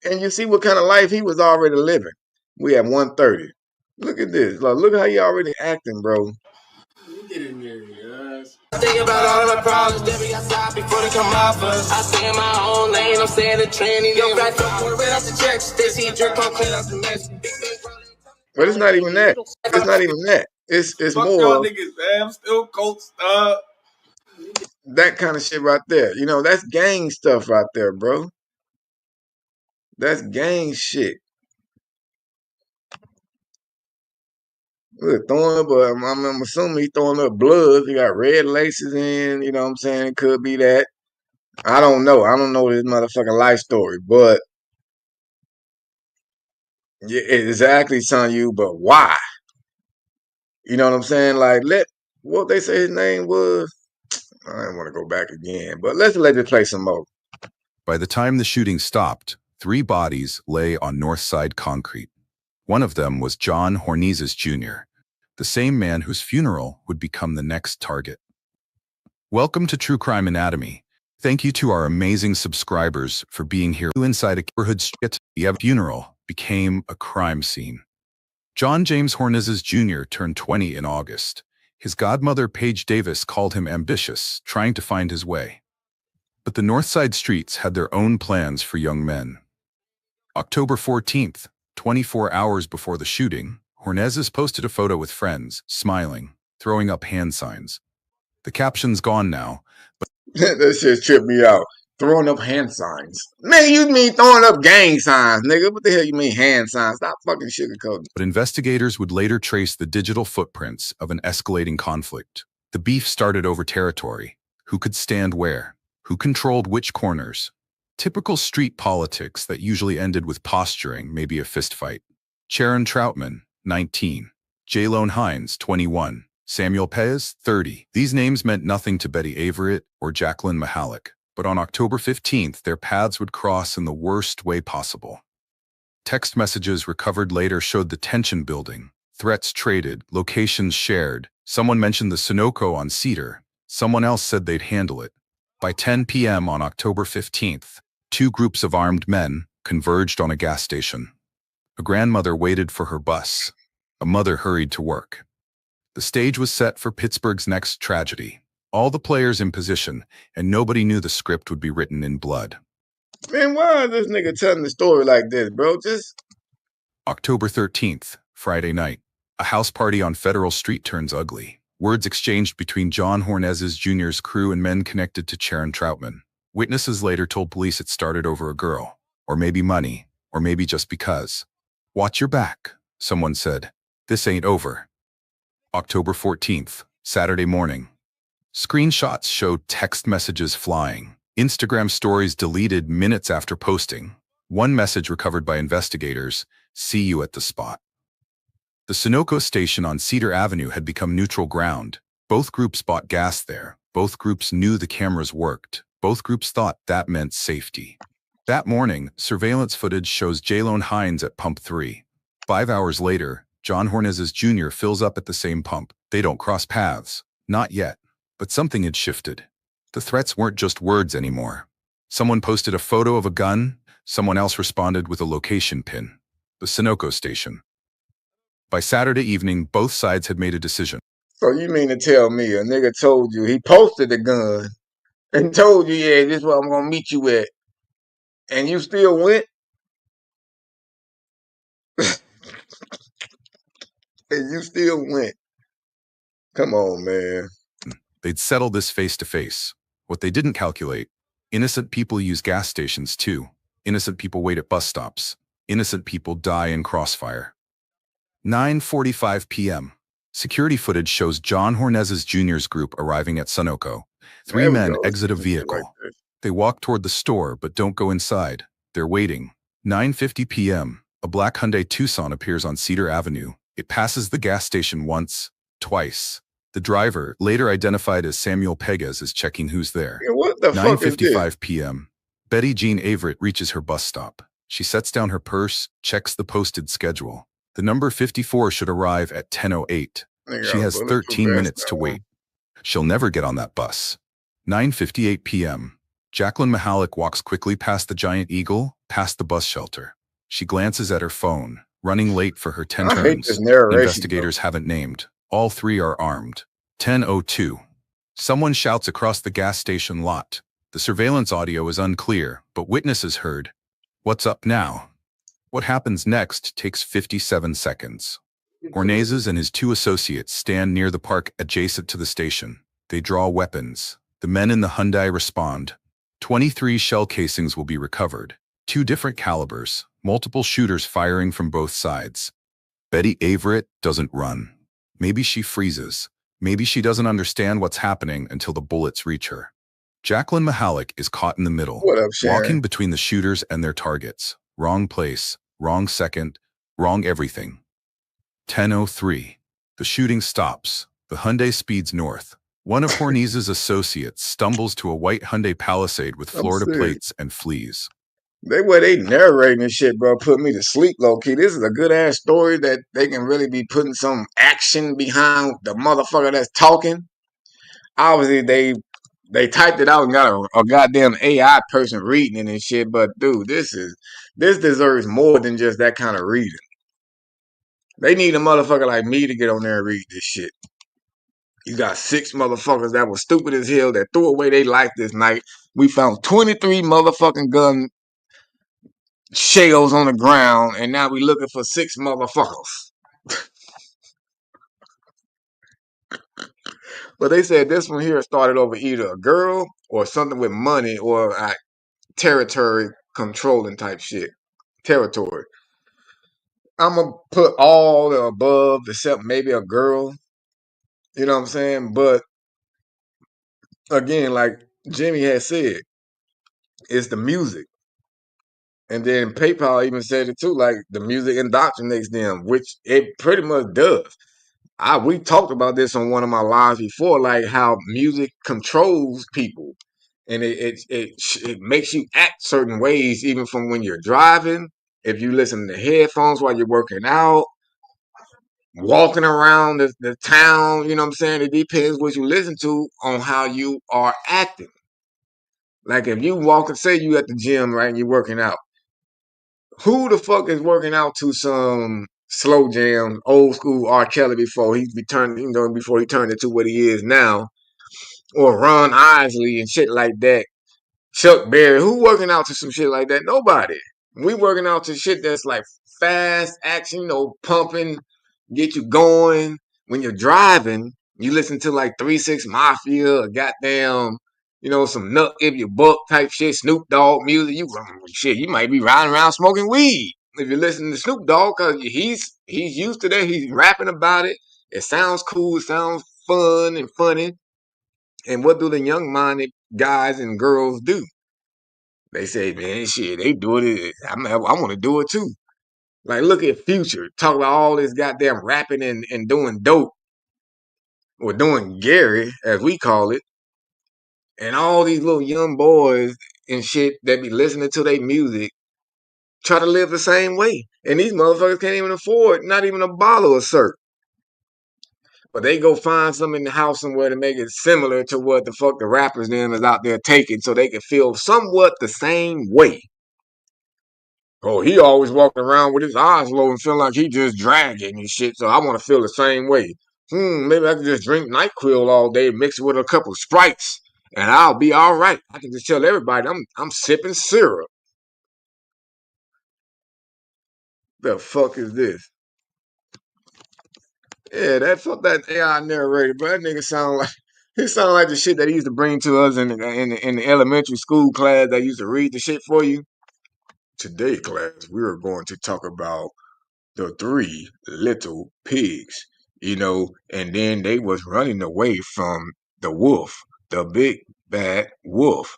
And you see what kind of life he was already living. We at 1:30. Look at this. Like, look how he already acting, bro. Get in there, yes. Think about all of my problems, they be outside before they come off us. I stay in my own lane, I'm staying the training. Yo, back up, right out the checks. They see a jerk, I'll clean out the mess. But it's not even Allegheny that. Middle It's not even that. It's Fuck y'all more niggas, man. I'm still Colts. Stop. that kind of shit right there. You know, that's gang stuff right there, bro. That's gang shit. Look, throwing up, I'm assuming he's throwing up blood. He got red laces in, you know what I'm saying? It could be that. I don't know. I don't know this motherfucking life story, but yeah, exactly, son, you, but why? You know what I'm saying? Like, what they say his name was? I didn't want to go back again, but let's let it play some more. By the time the shooting stopped, 3 bodies lay on North Side concrete. One of them was John Hornizes Jr., the same man whose funeral would become the next target. Welcome to True Crime Anatomy. Thank you to our amazing subscribers for being here. Inside a neighborhood shit, the funeral became a crime scene. John James Hornizes Jr. turned 20 in August. His godmother, Paige Davis, called him ambitious, trying to find his way. But the North Side streets had their own plans for young men. October 14th, 24 hours before the shooting, Hornizes posted a photo with friends, smiling, throwing up hand signs. The caption's gone now, but That shit tripped me out. Throwing up hand signs. Nigga, you mean throwing up gang signs, nigga. What the hell you mean hand signs? Stop fucking sugarcoating. investigators would later trace the digital footprints of an escalating conflict. The beef started over territory. Who could stand where? Who controlled which corners? Typical street politics that usually ended with posturing, maybe a fistfight. Sharon Troutman, 19. Jalone Hines, 21. Samuel Pez, 30. These names meant nothing to Betty Averett or Jacqueline Mahalik, but on October 15th, their paths would cross in the worst way possible. Text messages recovered later showed the tension building, threats traded, locations shared. Someone mentioned the Sunoco on Cedar. Someone else said they'd handle it. By 10 p.m. on October 15th, 2 groups of armed men converged on a gas station. A grandmother waited for her bus. A mother hurried to work. The stage was set for Pittsburgh's next tragedy. All the players in position, and nobody knew the script would be written in blood. Man, why is this nigga telling the story like this, bro? Just October 13th, Friday night. A house party on Federal Street turns ugly. Words exchanged between John Hornizes Jr.'s crew and men connected to Sharon Troutman. Witnesses later told police it started over a girl, or maybe money, or maybe just because. Watch your back, someone said. This ain't over. October 14th, Saturday morning. Screenshots showed text messages flying. Instagram stories deleted minutes after posting. One message recovered by investigators, "See you at the spot." The Sunoco station on Cedar Avenue had become neutral ground. Both groups bought gas there. Both groups knew the cameras worked. Both groups thought that meant safety. That morning, surveillance footage shows Jalone Hines at pump 3. 5 hours later, John Hornizes Jr. fills up at the same pump. They don't cross paths. Not yet. But something had shifted. The threats weren't just words anymore. Someone posted a photo of a gun. Someone else responded with a location pin, the Sunoco station. By Saturday evening, both sides had made a decision. So you mean to tell me a nigga told you he posted the gun and told you, yeah, this is where I'm gonna meet you at, and you still went? And you still went? Come on, man. They'd settle this face to face. What they didn't calculate, innocent people use gas stations too. Innocent people wait at bus stops. Innocent people die in crossfire. 9:45 p.m. Security footage shows John Hornez's Jr.'s group arriving at Sunoco. Three There we men go. exit a Some shit like vehicle. this. They walk toward the store but don't go inside. They're waiting. 9:50 p.m. A black Hyundai Tucson appears on Cedar Avenue. It passes the gas station once, twice. The driver, later identified as Samuel Pegues, is checking who's there. Yeah, what the fuck is this? 9:55 p.m. Betty Jean Averett reaches her bus stop. She sets down her purse, checks the posted schedule. The number 54 should arrive at 10:08. Nigga, She has 13 minutes to wait. She'll never get on that bus. 9:58 p.m. Jacqueline Mahalik walks quickly past the Giant Eagle, past the bus shelter. She glances at her phone, running late for her 10 I hate turns. this narration, Investigators haven't named. All three are armed. 10:02. Someone shouts across the gas station lot. The surveillance audio is unclear, but witnesses heard. What's up now? What happens next takes 57 seconds. Hornezes and his two associates stand near the park adjacent to the station. They draw weapons. The men in the Hyundai respond. 23 shell casings will be recovered. 2 different calibers, multiple shooters firing from both sides. Betty Averett doesn't run. Maybe she freezes. Maybe she doesn't understand what's happening until the bullets reach her. Jacqueline Mahalik is caught in the middle, What up, Sharon? walking between the shooters and their targets. Wrong place, wrong second, wrong everything. 10:03. The shooting stops. The Hyundai speeds north. One of Hornez's associates stumbles to a white Hyundai Palisade with Florida serious. plates and flees. They way they narrating this shit, bro, put me to sleep, low key. This is a good ass story that they can really be putting some action behind the motherfucker that's talking. Obviously, they typed it out and got a goddamn AI person reading it and shit. But dude, this deserves more than just that kind of reading. They need a motherfucker like me to get on there and read this shit. You got 6 motherfuckers that were stupid as hell that threw away their life this night. We found 23 motherfucking gun shells on the ground, and now we looking for 6 motherfuckers. But they said this one here started over either a girl or something with money or territory controlling type shit. Territory. I'm going to put all the above except maybe a girl. You know what I'm saying? But again, like Jimmy had said, it's the music. And then PayPal even said it too, like the music indoctrinates them, which it pretty much does. We talked about this on one of my lives before, like how music controls people, and it makes you act certain ways, even from when you're driving. If you listen to headphones while you're working out, walking around the town, you know what I'm saying? It depends what you listen to on how you are acting. Like if you walking, say you at the gym, right, and you're working out. Who the fuck is working out to some slow jam, old school R. Kelly before before he turned into what he is now, or Ron Isley and shit like that? Chuck Berry, who working out to some shit like that? Nobody. We working out to shit that's like fast action, pumping, get you going. When you're driving, you listen to like 3 6 Mafia, or goddamn, some nut if you buck type shit, Snoop Dogg music. You might be riding around smoking weed if you listen to Snoop Dogg, because he's used to that. He's rapping about it. It sounds cool. It sounds fun and funny. And what do the young-minded guys and girls do? They say, man, shit, they do it. I want to do it too. Like, look at Future. Talk about all this goddamn rapping and doing dope. Or doing Gary, as we call it. And all these little young boys and shit that be listening to their music try to live the same way. And these motherfuckers can't even afford not even a bottle of syrup. But they go find something in the house somewhere to make it similar to what the fuck the rappers them is out there taking, so they can feel somewhat the same way. Oh, he always walking around with his eyes low and feeling like he just dragging and shit. So I want to feel the same way. Maybe I can just drink NyQuil all day, mix it with a couple of Sprites, and I'll be all right. I can just tell everybody I'm sipping syrup. The fuck is this? Yeah, that AI narrator, but that nigga sound like he sound like the shit that he used to bring to us in the elementary school class that used to read the shit for you. Today, class, we are going to talk about the three little pigs, and then they was running away from the wolf, the big bad wolf.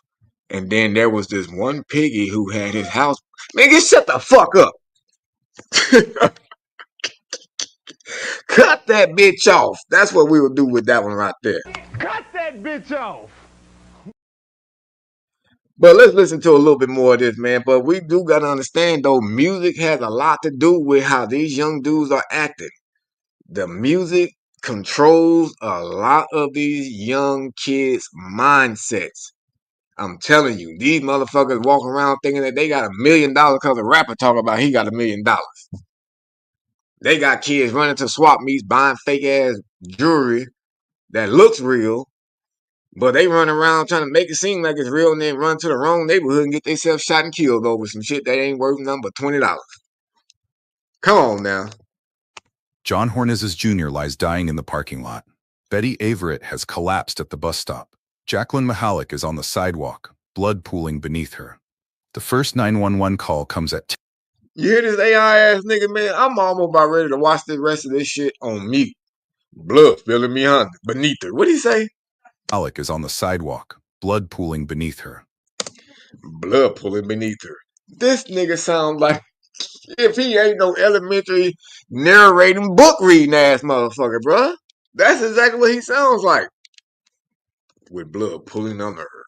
And then there was this one piggy who had his house. Nigga, shut the fuck up. Cut that bitch off. That's what we will do with that one right there. Cut that bitch off. But let's listen to a little bit more of this, man. But we do gotta understand though, music has a lot to do with how these young dudes are acting. The music controls a lot of these young kids' mindsets. I'm telling you, these motherfuckers walk around thinking that they got $1 million because a rapper talk about he got $1 million. They got kids running to swap meets buying fake ass jewelry that looks real, but they run around trying to make it seem like it's real and then run to the wrong neighborhood and get themselves shot and killed over some shit that ain't worth nothing but $20. Come on now. John Horniz's Jr. lies dying in the parking lot. Betty Averett has collapsed at the bus stop. Jacqueline Mahalik is on the sidewalk, blood pooling beneath her. The first 911 call comes at You hear this AI ass nigga, man? I'm almost about ready to watch the rest of this shit on mute. Blood spilling beneath her. What'd he say? Mahalik is on the sidewalk, blood pooling beneath her. Blood pulling beneath her. This nigga sounds like if he ain't no elementary narrating book reading ass motherfucker, bruh. That's exactly what he sounds like. With blood pulling under her.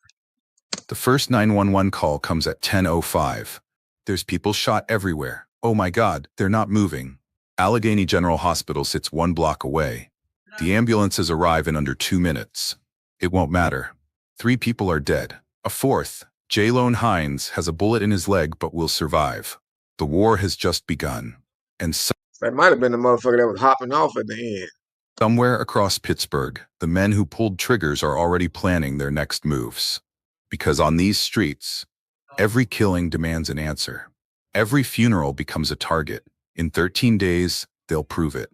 The first 911 call comes at 10:05. There's people shot everywhere. Oh my God, they're not moving. Allegheny General Hospital sits 1 block away. The ambulances arrive in under 2 minutes. It won't matter. 3 people are dead. A fourth, Jalone Hines, has a bullet in his leg but will survive. The war has just begun. And That might have been the motherfucker that was hopping off at the end. somewhere across Pittsburgh, the men who pulled triggers are already planning their next moves. Because on these streets, every killing demands an answer. Every funeral becomes a target. In 13 days, they'll prove it.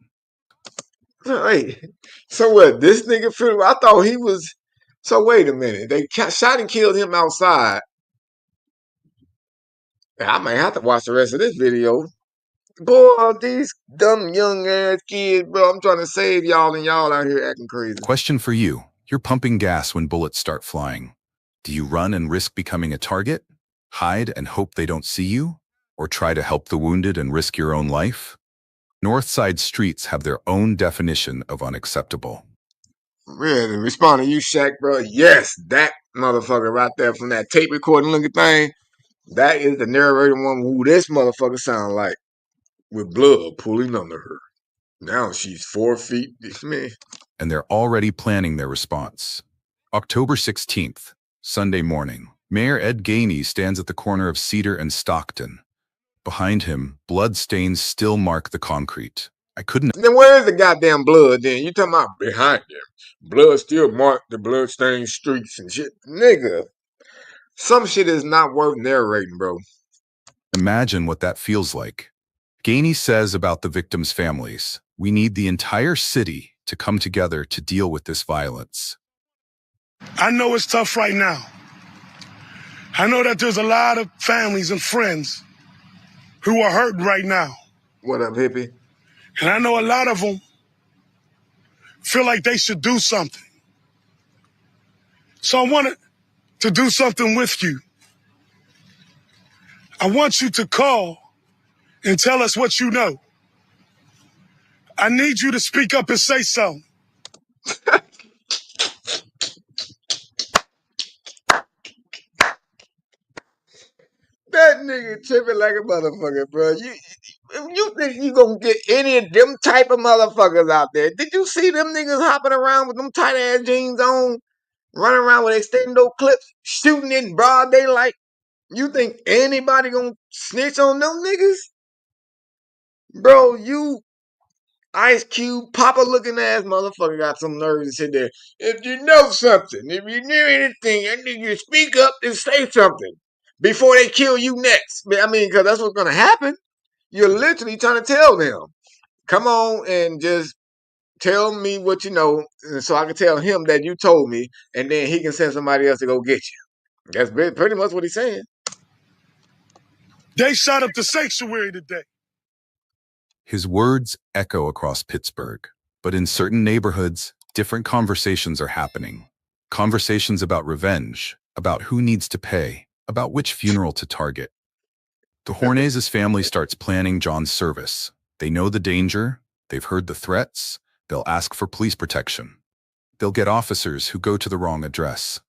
Hey, so what? This nigga, I thought he was. So wait a minute. They shot and killed him outside. I might have to watch the rest of this video. Boy, these dumb young ass kids, bro. I'm trying to save y'all and y'all out here acting crazy. Question for you. You're pumping gas when bullets start flying. Do you run and risk becoming a target? Hide and hope they don't see you? Or try to help the wounded and risk your own life? North Side streets have their own definition of unacceptable. Really, respond to you, Shaq, bro. Yes, that motherfucker right there from that tape recording looking thing. That is the narrator one who this motherfucker sound like. With blood pooling under her. Now she's 4 feet. Man. And they're already planning their response. October 16th, Sunday morning. Mayor Ed Gainey stands at the corner of Cedar and Stockton. Behind him, blood stains still mark the concrete. I couldn't. Then where is the goddamn blood then? You talking about behind him. Blood still marked the blood-stained streets and shit. Nigga, some shit is not worth narrating, bro. Imagine what that feels like. Gainey says about the victims' families, we need the entire city to come together to deal with this violence. I know it's tough right now. I know that there's a lot of families and friends who are hurting right now. What up, hippie? And I know a lot of them feel like they should do something. So I wanted to do something with you. I want you to call and tell us what you know. I need you to speak up and say something. That nigga tripping like a motherfucker, bro. You think you gonna get any of them type of motherfuckers out there? Did you see them niggas hopping around with them tight ass jeans on, running around with extendo clips, shooting in broad daylight? You think anybody gonna snitch on them niggas? Bro, you Ice Cube, Papa looking ass motherfucker got some nerve to sit there. If you know something, if you knew anything, I need you to speak up and say something before they kill you next. I mean, because that's what's gonna happen. You're literally trying to tell them, come on and just tell me what you know, so I can tell him that you told me, and then he can send somebody else to go get you. That's pretty much what he's saying. They shot up the sanctuary today. His words echo across Pittsburgh, but in certain neighborhoods, different conversations are happening. Conversations about revenge, about who needs to pay, about which funeral to target. The Hornezes family starts planning John's service. They know the danger, they've heard the threats, they'll ask for police protection. They'll get officers who go to the wrong address.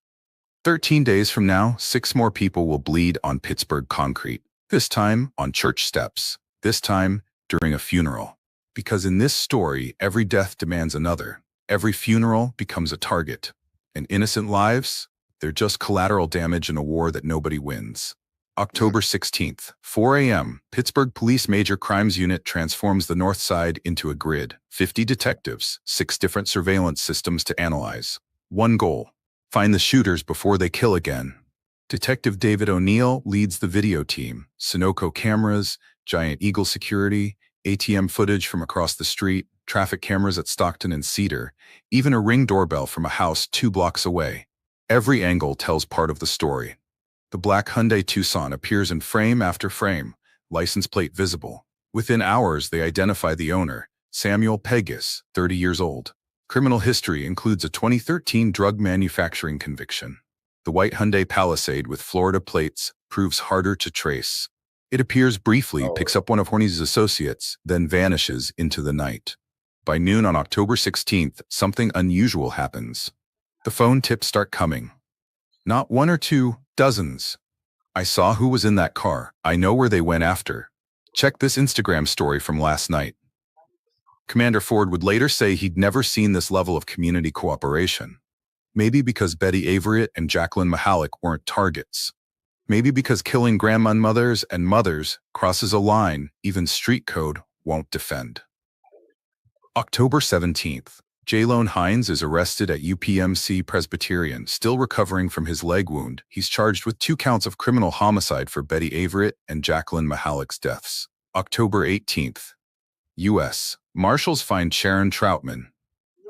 13 days from now, 6 more people will bleed on Pittsburgh concrete, this time on church steps, this time during a funeral. Because in this story, every death demands another. Every funeral becomes a target. And innocent lives, they're just collateral damage in a war that nobody wins. October 16th, 4 a.m., Pittsburgh Police Major Crimes Unit transforms the North Side into a grid. 50 detectives, 6 different surveillance systems to analyze. One goal: find the shooters before they kill again. Detective David O'Neill leads the video team. Sunoco cameras, Giant Eagle security, ATM footage from across the street, traffic cameras at Stockton and Cedar, even a Ring doorbell from a house 2 blocks away. Every angle tells part of the story. The black Hyundai Tucson appears in frame after frame, license plate visible. Within hours, they identify the owner, Samuel Pegas, 30 years old. Criminal history includes a 2013 drug manufacturing conviction. The white Hyundai Palisade with Florida plates proves harder to trace. It appears briefly, picks up one of Horney's associates, then vanishes into the night. By noon on October 16th, something unusual happens. The phone tips start coming. Not 1 or 2, dozens. I saw who was in that car. I know where they went after. Check this Instagram story from last night. Commander Ford would later say he'd never seen this level of community cooperation. Maybe because Betty Averitt and Jacqueline Mahalik weren't targets. Maybe because killing grandmothers and mothers crosses a line even street code won't defend. October 17th. Jalone Hines is arrested at UPMC Presbyterian, still recovering from his leg wound. He's charged with 2 counts of criminal homicide for Betty Averitt and Jacqueline Mahalik's deaths. October 18th. U.S. Marshals find Sharon Troutman.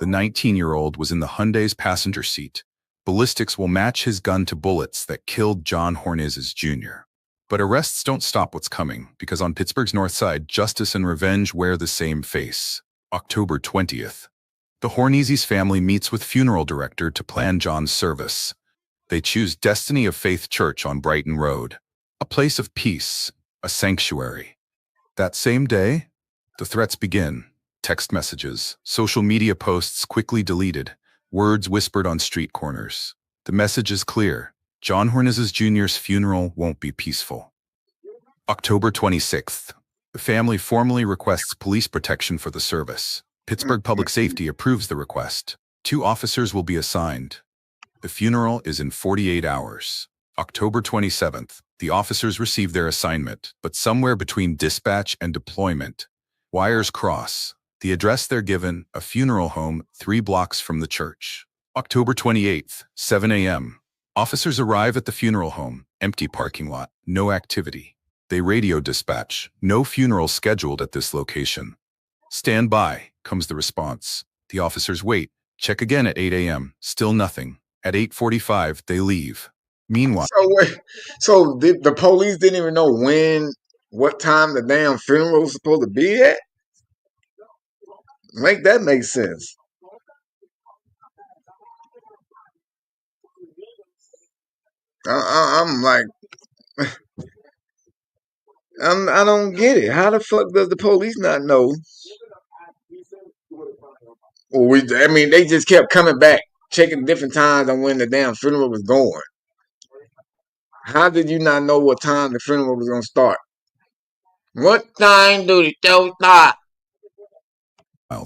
The 19-year-old was in the Hyundai's passenger seat. Ballistics will match his gun to bullets that killed John Hornezes Jr. But arrests don't stop what's coming, because on Pittsburgh's North Side, justice and revenge wear the same face. October 20th. The Hornezes family meets with funeral director to plan John's service. They choose Destiny of Faith Church on Brighton Road, a place of peace, a sanctuary. That same day, the threats begin. Text messages, social media posts quickly deleted, words whispered on street corners. The message is clear. John Hornezes Jr.'s funeral won't be peaceful. October 26th. The family formally requests police protection for the service. Pittsburgh Public Safety approves the request. 2 officers will be assigned. The funeral is in 48 hours. October 27th. The officers receive their assignment, but somewhere between dispatch and deployment, wires cross. The address they're given, a funeral home 3 blocks from the church. October 28th, 7 a.m. Officers arrive at the funeral home, empty parking lot, no activity. They radio dispatch, no funeral scheduled at this location. Stand by, comes the response. The officers wait, check again at 8 a.m., still nothing. At 8:45, they leave. Meanwhile, So the police didn't even know what time the damn funeral was supposed to be at? Make that make sense. I'm like, I don't get it. How the fuck does the police not know? I mean, they just kept coming back, checking different times on when the damn funeral was going. How did you not know what time the funeral was gonna start? What time do the show start?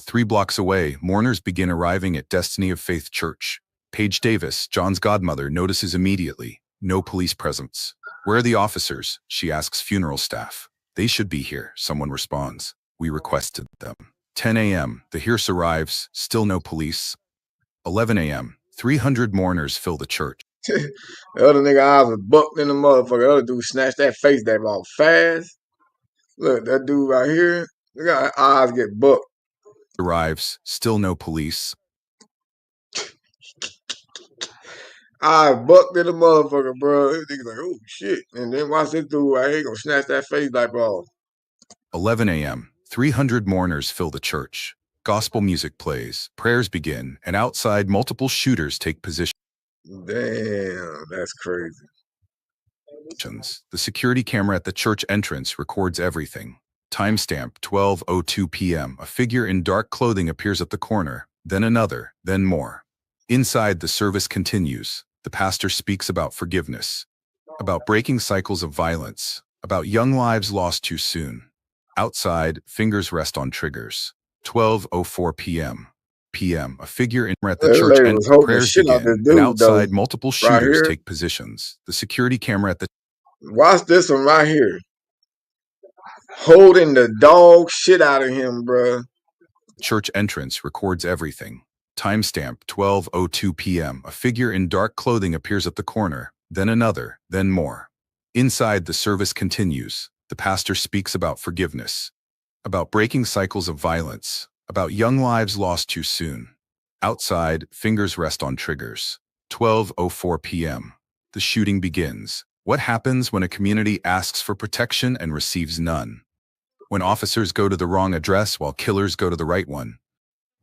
3 blocks away, mourners begin arriving at Destiny of Faith Church. Paige Davis, John's godmother, notices immediately. No police presence. Where are the officers? She asks funeral staff. They should be here, someone responds. We requested them. 10 a.m., the hearse arrives, still no police. 11 a.m., 300 mourners fill the church. The other nigga eyes was bucked in the motherfucker. The other dude snatched that face that off fast. Look, that dude right here, look at his eyes get bucked. Arrives, still no police. Eyes bucked in the motherfucker, bro. This nigga's like, oh shit. And then watch this dude right here gonna snatch that face like off. 11 a.m., 300 mourners fill the church. Gospel music plays, prayers begin, and outside multiple shooters take position. Damn, that's crazy. The security camera at the church entrance records everything. Timestamp 12:02 p.m. A figure in dark clothing appears at the corner, then another, then more. Inside, the service continues. The pastor speaks about forgiveness, about breaking cycles of violence, about young lives lost too soon. Outside, fingers rest on triggers. 12:04 p.m. A figure in at the This church lady and was holding the prayers shit out this begin, dude, and outside though. multiple Right shooters here. take positions. The security camera at the Watch this one right here. Holding the dog shit out of him, bruh. church entrance records everything. Timestamp 12:02 p.m. A figure in dark clothing appears at the corner, then another, then more. Inside, the service continues. The pastor speaks about forgiveness, about breaking cycles of violence, about young lives lost too soon. Outside, fingers rest on triggers. 12:04 p.m. The shooting begins. What happens when a community asks for protection and receives none? When officers go to the wrong address while killers go to the right one?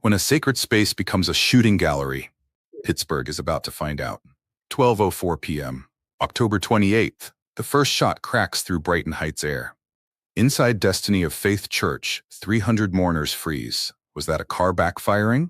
When a sacred space becomes a shooting gallery? Pittsburgh is about to find out. 12:04 p.m. October 28th. The first shot cracks through Brighton Heights air. Inside Destiny of Faith Church, 300 mourners freeze. Was that a car backfiring?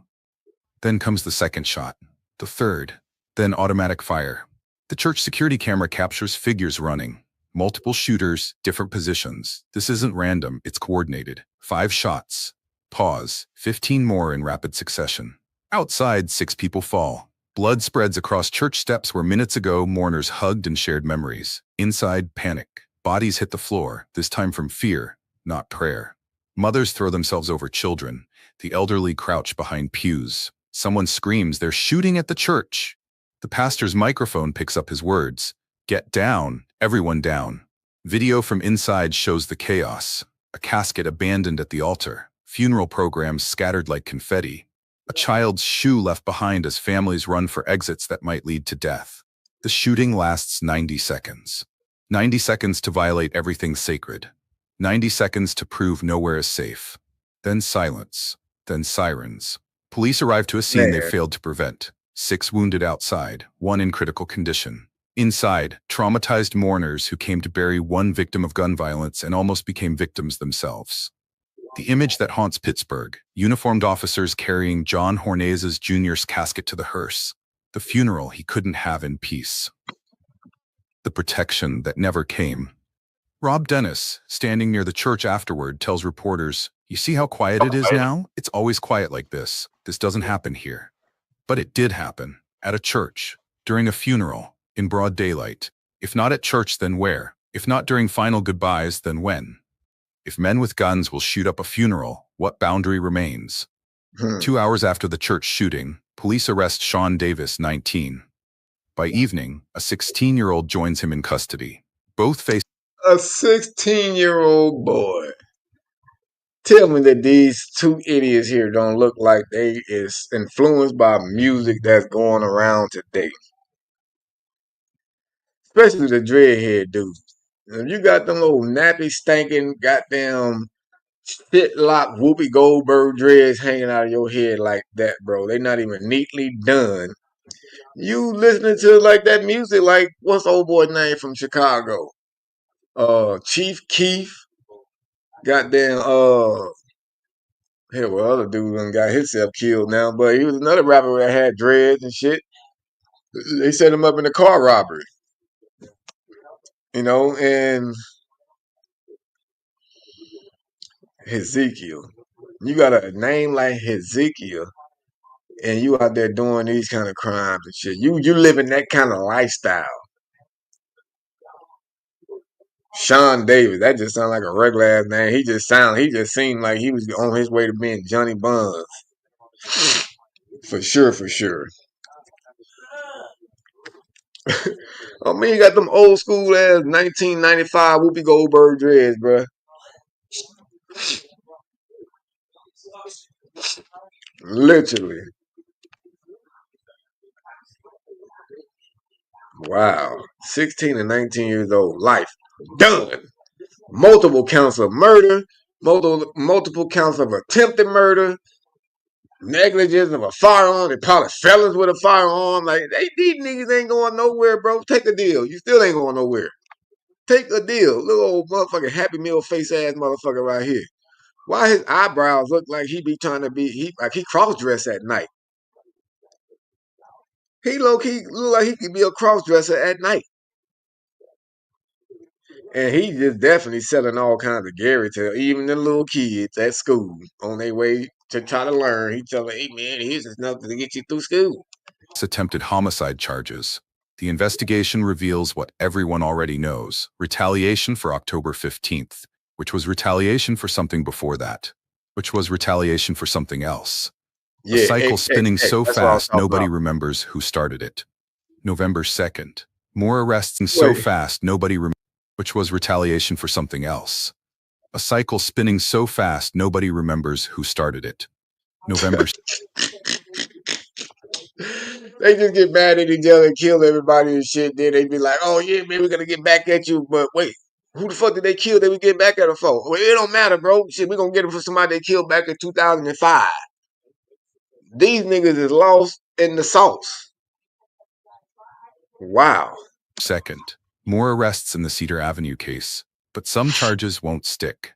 Then comes the second shot. The third. Then automatic fire. The church security camera captures figures running. Multiple shooters, different positions. This isn't random, it's coordinated. 5 shots. Pause. 15 more in rapid succession. Outside, 6 people fall. Blood spreads across church steps where minutes ago mourners hugged and shared memories. Inside, panic. Bodies hit the floor, this time from fear, not prayer. Mothers throw themselves over children. The elderly crouch behind pews. Someone screams, "They're shooting at the church." The pastor's microphone picks up his words. "Get down, everyone down." Video from inside shows the chaos. A casket abandoned at the altar. Funeral programs scattered like confetti. A child's shoe left behind as families run for exits that might lead to death. The shooting lasts 90 seconds. 90 seconds to violate everything sacred. 90 seconds to prove nowhere is safe. Then silence. Then sirens. Police arrive to a scene they failed to prevent. 6 wounded outside, 1 in critical condition. Inside, traumatized mourners who came to bury one victim of gun violence and almost became victims themselves. The image that haunts Pittsburgh, uniformed officers carrying John Hornazes Jr.'s casket to the hearse, the funeral he couldn't have in peace. The protection that never came. Rob Dennis, standing near the church afterward, tells reporters, "You see how quiet it is now? It's always quiet like this. This doesn't happen here." But it did happen, at a church, during a funeral, in broad daylight. If not at church, then where? If not during final goodbyes, then when? If men with guns will shoot up a funeral, what boundary remains? 2 hours after the church shooting, police arrest Sean Davis, 19. By evening, a 16-year-old joins him in custody. Both face A 16-year-old boy. Tell me that these 2 idiots here don't look like they is influenced by music that's going around today. Especially the dreadhead dudes. If you got them little nappy stinking goddamn shit lock Whoopi Goldberg dreads hanging out of your head like that, bro. They not even neatly done. You listening to like that music like what's old boy name from Chicago? Chief Keef. Goddamn hell, well, other dude done got himself killed now, but he was another rapper that had dreads and shit. They set him up in a car robbery. And Ezekiel. You got a name like Ezekiel, and you out there doing these kind of crimes and shit. You living that kind of lifestyle. Sean Davis. That just sounds like a regular ass name. He just seemed like he was on his way to being Johnny Buns. For sure, for sure. I mean, you got them old school ass 1995 Whoopi Goldberg dreads, bro. Literally. Wow. 16 and 19 years old. Life done. Multiple counts of murder, multiple counts of attempted murder, negligence of a firearm. They probably felons with a firearm. Like, these niggas ain't going nowhere, bro. Take a deal. You still ain't going nowhere. Take a deal. Little old motherfucking Happy Meal face ass motherfucker right here. Why his eyebrows look like he be trying to be, he cross dress at night. He low key look like he could be a cross dresser at night. And he just definitely selling all kinds of Gary to even the little kids at school on their way to try to learn. He telling, hey man, here's enough to get you through school. Attempted homicide charges. The investigation reveals what everyone already knows: retaliation for October 15th, which was retaliation for something before that, which was retaliation for something else. A cycle spinning so fast nobody remembers who started it. November 2nd. More arrests and so fast nobody remembers, which was retaliation for something else. A cycle spinning so fast nobody remembers who started it. November. They just get mad at each other and kill everybody and shit. Then they be like, oh yeah, man, we're gonna get back at you. But wait, who the fuck did they kill that we get back at them for? Well, it don't matter, bro. Shit, we're gonna get them for somebody they killed back in 2005. These niggas is lost in the sauce. Wow. 2nd. More arrests in the Cedar Avenue case, but some charges won't stick.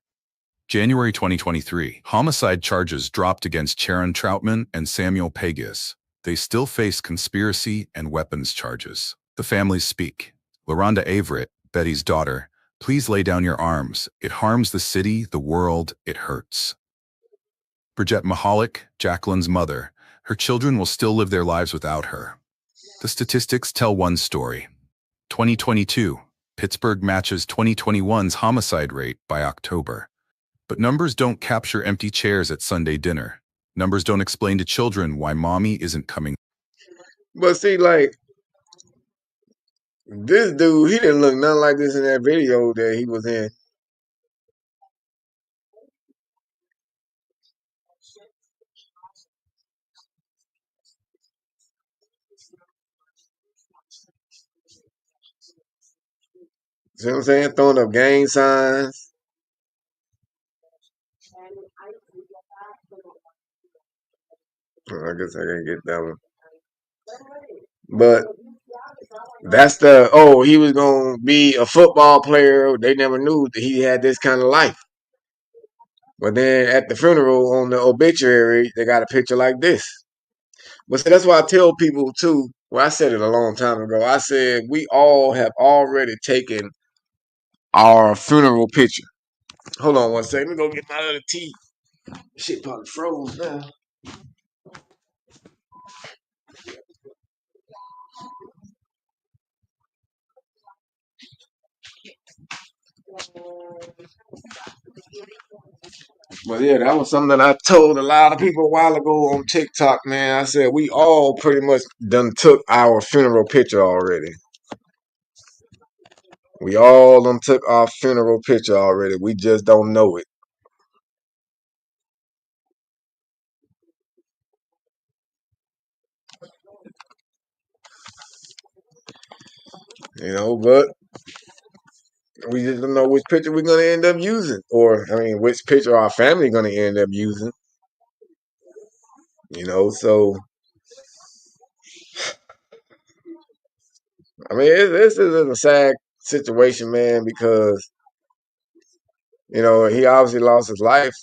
January 2023. Homicide charges dropped against Sharon Troutman and Samuel Pegas. They still face conspiracy and weapons charges. The families speak. LaRonda Averett, Betty's daughter, please lay down your arms. It harms the city, the world, it hurts. Bridget Mahalik, Jacqueline's mother, her children will still live their lives without her. The statistics tell one story. 2022, Pittsburgh matches 2021's homicide rate by October. But numbers don't capture empty chairs at Sunday dinner. Numbers don't explain to children why mommy isn't coming. But see, like, this dude, he didn't look nothing like this in that video that he was in. See what I'm saying? Throwing up gang signs. I guess I can get that one. But that's he was going to be a football player. They never knew that he had this kind of life. But then at the funeral on the obituary, they got a picture like this. But see, that's why I tell people too. Well, I said it a long time ago. I said we all have already taken our funeral picture. Hold on one second. Let me go get my other tea. Shit probably froze now. But yeah, that was something that I told a lot of people a while ago on TikTok, man. I said we all pretty much done took our funeral picture already. We all done took our funeral picture already. We just don't know it. But we just don't know which picture we're gonna end up using. Or which picture our family gonna end up using. So this is a sad situation, man, because he obviously lost his life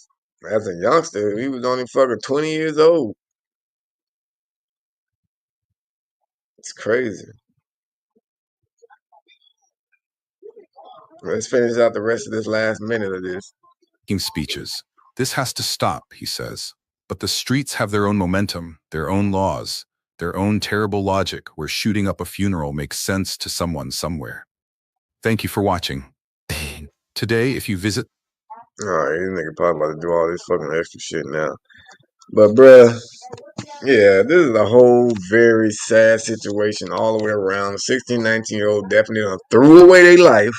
as a youngster. He was only fucking 20 years old. It's crazy. Let's finish out the rest of this last minute of this. Speeches. This has to stop, he says. But the streets have their own momentum, their own laws, their own terrible logic where shooting up a funeral makes sense to someone somewhere. Thank you for watching. Today, if you visit... Alright, this nigga probably about to do all this fucking extra shit now. But bruh, yeah, this is a whole very sad situation all the way around. 16, 19-year-old definitely done threw away their life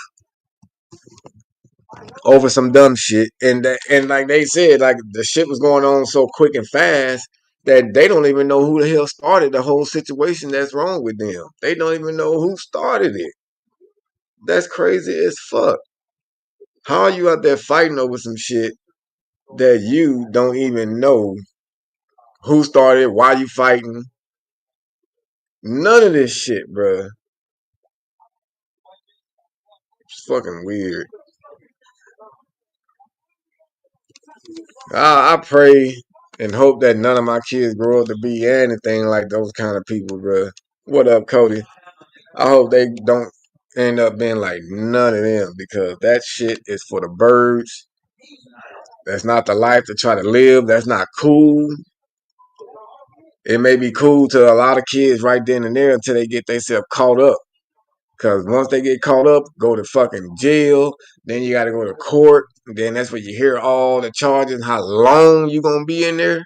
over some dumb shit. And like they said, like the shit was going on so quick and fast that they don't even know who the hell started the whole situation that's wrong with them. They don't even know who started it. That's crazy as fuck. How are you out there fighting over some shit that you don't even know who started, why you fighting? None of this shit, bruh. It's fucking weird. I pray and hope that none of my kids grow up to be anything like those kind of people, bruh. What up, Cody? I hope they don't end up being like none of them because that shit is for the birds. That's not the life to try to live. That's not cool. It may be cool to a lot of kids right then and there until they get themselves caught up. Because once they get caught up, go to fucking jail. Then you got to go to court. Then that's where you hear all the charges, how long you going to be in there.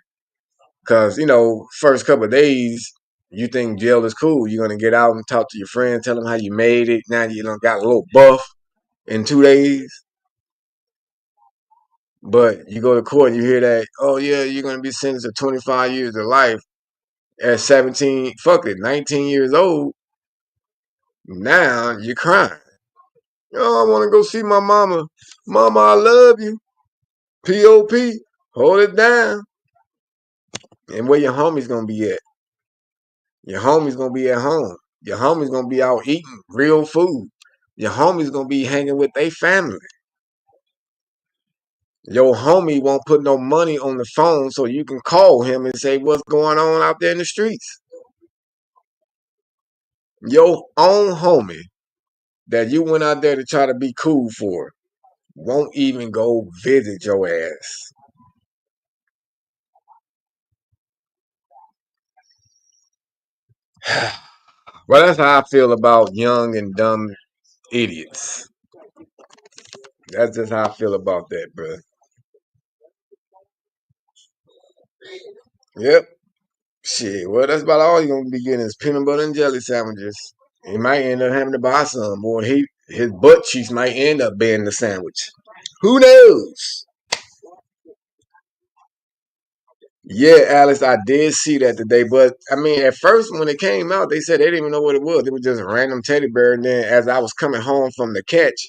Because, you know, first couple of days, you think jail is cool. You're going to get out and talk to your friends, tell them how you made it. Now you done got a little buff in 2 days. But you go to court and you hear that, oh, yeah, you're going to be sentenced to 25 years of life at 17, 19 years old. Now you're crying. Oh, I want to go see my mama. Mama, I love you. P.O.P. Hold it down. And where your homies going to be at? Your homies going to be at home. Your homies going to be out eating real food. Your homies going to be hanging with their family. Your homie won't put no money on the phone so you can call him and say what's going on out there in the streets. Your own homie that you went out there to try to be cool for won't even go visit your ass. Well, that's how I feel about young and dumb idiots. That's just how I feel about that, bro. Yep. Shit. Well, that's about all you're gonna be getting is peanut butter and jelly sandwiches. He might end up having to buy some, or his butt cheeks might end up being the sandwich. Who knows? Yeah, Alice, I did see that today, but I mean, at first when it came out, they said they didn't even know what it was. It was just a random teddy bear, and then as I was coming home from the catch,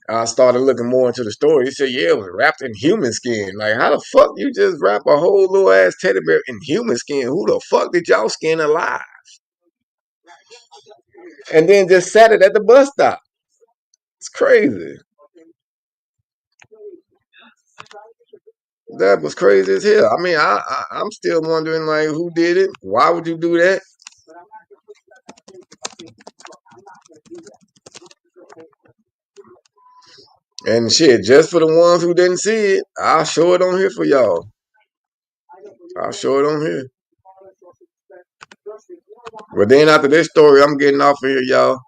I started looking more into the story. He said, yeah, it was wrapped in human skin. Like, how the fuck you just wrap a whole little ass teddy bear in human skin? Who the fuck did y'all skin alive? And then just sat it at the bus stop. It's crazy. That was crazy as hell. I mean, I'm still wondering, like, who did it? Why would you do that? And shit, just for the ones who didn't see it, I'll show it on here for y'all. I'll show it on here. But then after this story, I'm getting off of here, y'all.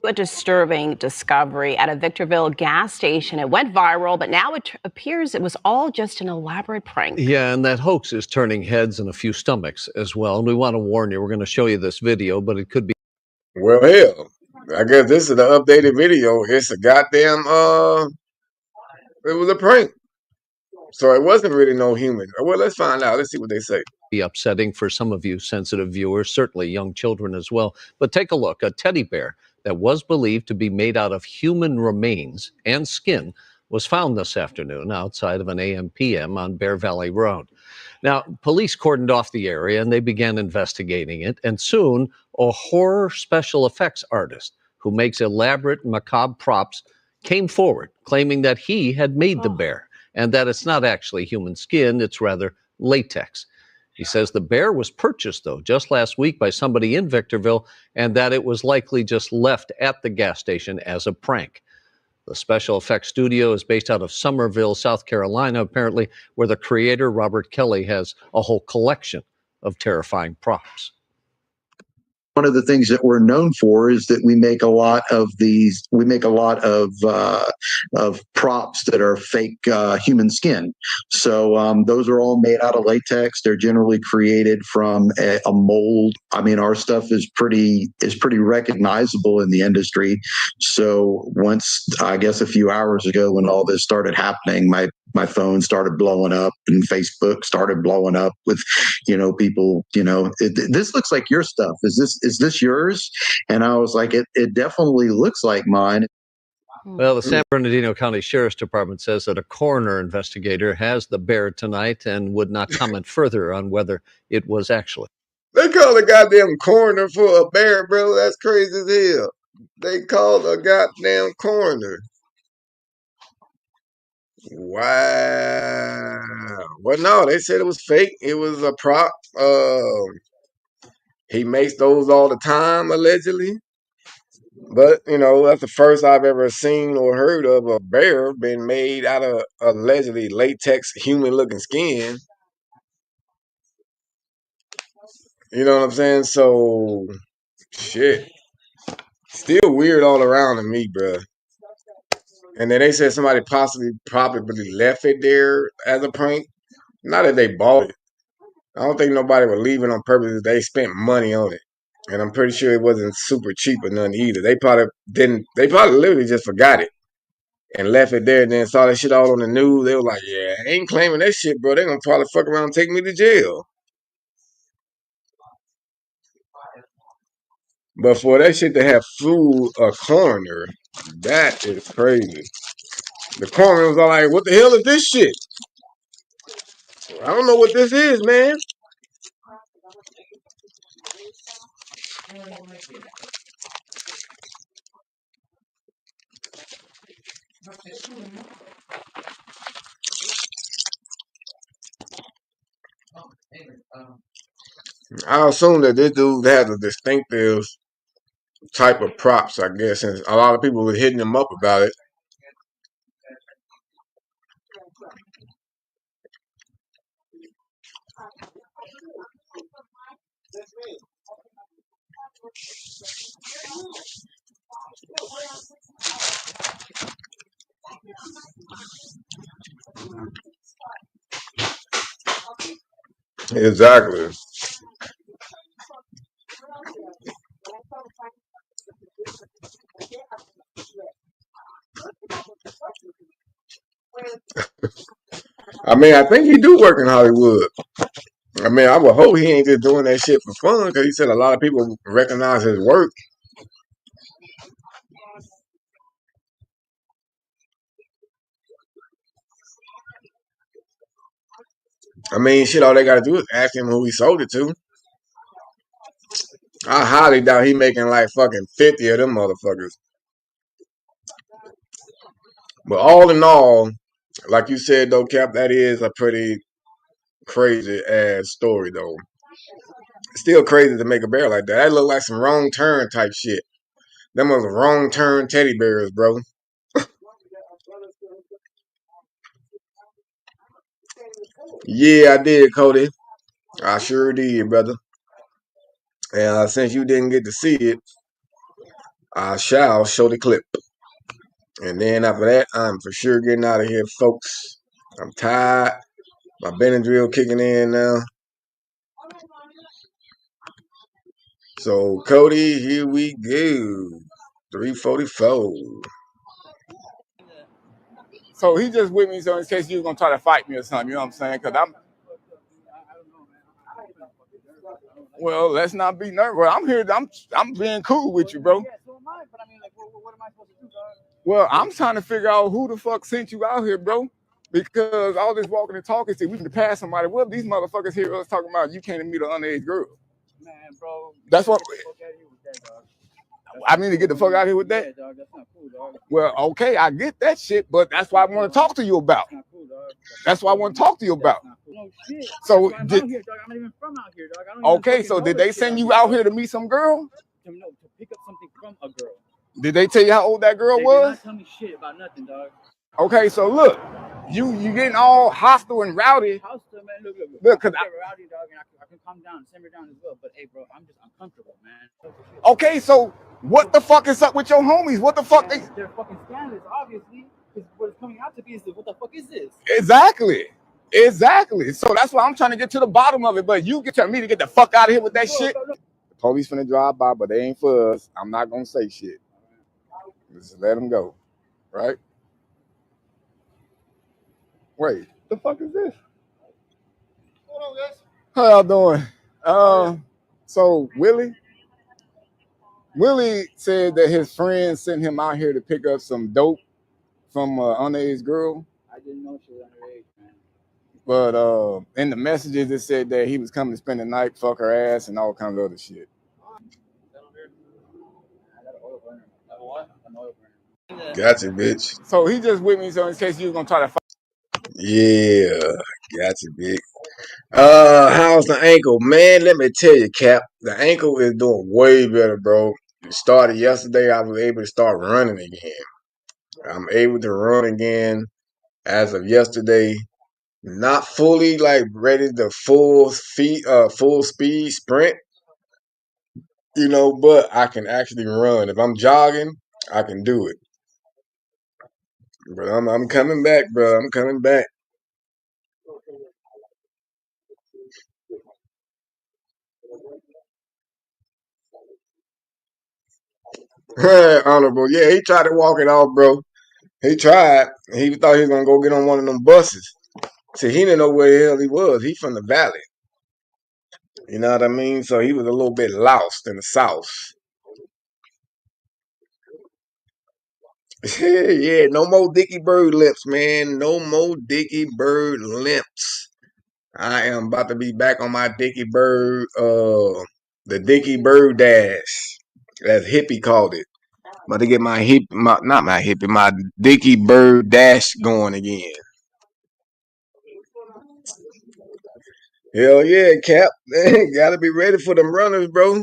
A disturbing discovery at a Victorville gas station. It went viral, but now it appears it was all just an elaborate prank. Yeah, and that hoax is turning heads and a few stomachs as well. And we want to warn you, we're going to show you this video, but it could be... Well, hell, I guess this is the updated video. It's a goddamn, it was a prank. So it wasn't really no human. Well, let's find out. Let's see what they say. Be upsetting for some of you sensitive viewers, certainly young children as well. But take a look. A teddy bear that was believed to be made out of human remains and skin was found this afternoon outside of an AM/PM on Bear Valley Road. Now, police cordoned off the area and they began investigating it. And soon, a horror special effects artist who makes elaborate macabre props came forward, claiming that he had made the bear and that it's not actually human skin, it's rather latex. He says the bear was purchased, though, just last week by somebody in Victorville, and that it was likely just left at the gas station as a prank. The special effects studio is based out of Summerville, South Carolina, apparently, where the creator, Robert Kelly, has a whole collection of terrifying props. one of the things that we're known for is that we make a lot of props that are fake human skin. So those are all made out of latex. They're generally created from a mold. I mean, our stuff is pretty recognizable in the industry. So once, I guess a few hours ago, when all this started happening, my phone started blowing up and Facebook started blowing up with, people, this looks like your stuff. Is this yours? And I was like, it definitely looks like mine. Well, the San Bernardino County Sheriff's Department says that a coroner investigator has the bear tonight and would not comment further on whether it was actually. They call a goddamn coroner for a bear, bro. That's crazy as hell. They called a goddamn coroner. Wow. Well, no, they said it was fake. It was a prop. He makes those all the time, allegedly. But, that's the first I've ever seen or heard of a bear being made out of allegedly latex human-looking skin. You know what I'm saying? So, shit. Still weird all around to me, bro. And then they said somebody probably left it there as a prank. Not that they bought it. I don't think nobody would leave it on purpose. They spent money on it. And I'm pretty sure it wasn't super cheap or nothing either. They probably literally just forgot it and left it there and then saw that shit all on the news. They were like, yeah, I ain't claiming that shit, bro. They're gonna probably fuck around and take me to jail. But for that shit to have fooled a coroner, that is crazy. The coroner was all like, what the hell is this shit? I don't know what this is, man. I assume that this dude has a distinctive type of props, I guess, and a lot of people were hitting him up about it. Exactly. I mean, I think he do work in Hollywood. I mean, I would hope he ain't just doing that shit for fun because he said a lot of people recognize his work. I mean, shit, all they gotta do is ask him who he sold it to. I highly doubt he making like fucking 50 of them motherfuckers. But all in all, like you said though, Cap, that is a pretty crazy ass story though. It's still crazy to make a bear like that. That look like some wrong turn type shit. Them was wrong turn teddy bears, bro. Yeah, I did, Cody. I sure did, brother. And since you didn't get to see it, I shall show the clip. And then after that, I'm for sure getting out of here, folks. I'm tired. My Benadryl kicking in now. So, Cody, here we go. 344. So he just with me, so in case you was gonna try to fight me or something, you know what I'm saying? Because well, let's not be nervous. Well, I'm here. I'm being cool with you, bro. Well, I'm trying to figure out who the fuck sent you out here, bro. Because all this walking and talking, see, we can pass somebody. Well, these motherfuckers hear us talking about you can't meet an underage girl. Man, bro. That's what. I mean to get the fuck out of here with that. Yeah, dog, that's not cool, dog. Well, okay, I get that shit, but that's what I want to talk to you about. That's not cool, dog. That's what I want to talk to you about. No shit. So I'm out here, dog. I'm not even from out here, dog. I don't okay, so did they send you out here to meet some girl? To pick up something from a girl. Did they tell you how old that girl was? They did not tell me shit about nothing, dog. Okay, so look, you getting all hostile and rowdy. Hostile, man. Look, because rowdy, dog, and I can calm down, simmer down as well. But hey, bro, I'm just uncomfortable, man. Okay, so what the fuck is up with your homies? What the fuck? They're fucking scandalous, obviously. Because what it's coming out to be is what the fuck is this? Exactly. Exactly. So that's why I'm trying to get to the bottom of it. But you get telling me to get the fuck out of here with that shit. The police finna drive by, but they ain't for us. I'm not gonna say shit. Just let them go. Right? Wait, the fuck is this? Hold on, guys. How y'all doing? So Willie said that his friend sent him out here to pick up some dope from an underage girl. I didn't know she was underage, man. But in the messages it said that he was coming to spend the night, fuck her ass, and all kinds of other shit. I got an oil burner. A what? An oil burner. Gotcha, bitch. So he just with me, so in case you was gonna try to fight. Yeah, gotcha, bitch. How's the ankle? Man, let me tell you, Cap, the ankle is doing way better, bro. It started yesterday. I was able to start running again. I'm able to run again as of yesterday. Not fully like ready to full speed sprint, but I can actually run. If I'm jogging, I can do it. But I'm coming back, bro. I'm coming back. Honorable. Yeah, he tried to walk it off, bro. He tried. He thought he was gonna go get on one of them buses. See, he didn't know where the hell he was. He from the valley. You know what I mean? So he was a little bit lost in the south. Yeah, no more Dicky Bird limps, man. No more Dicky Bird limps. I am about to be back on my Dicky Bird, the Dicky Bird dash, as Hippie called it. About to get my Dicky Bird dash going again. Hell yeah, Cap. Gotta be ready for them runners, bro.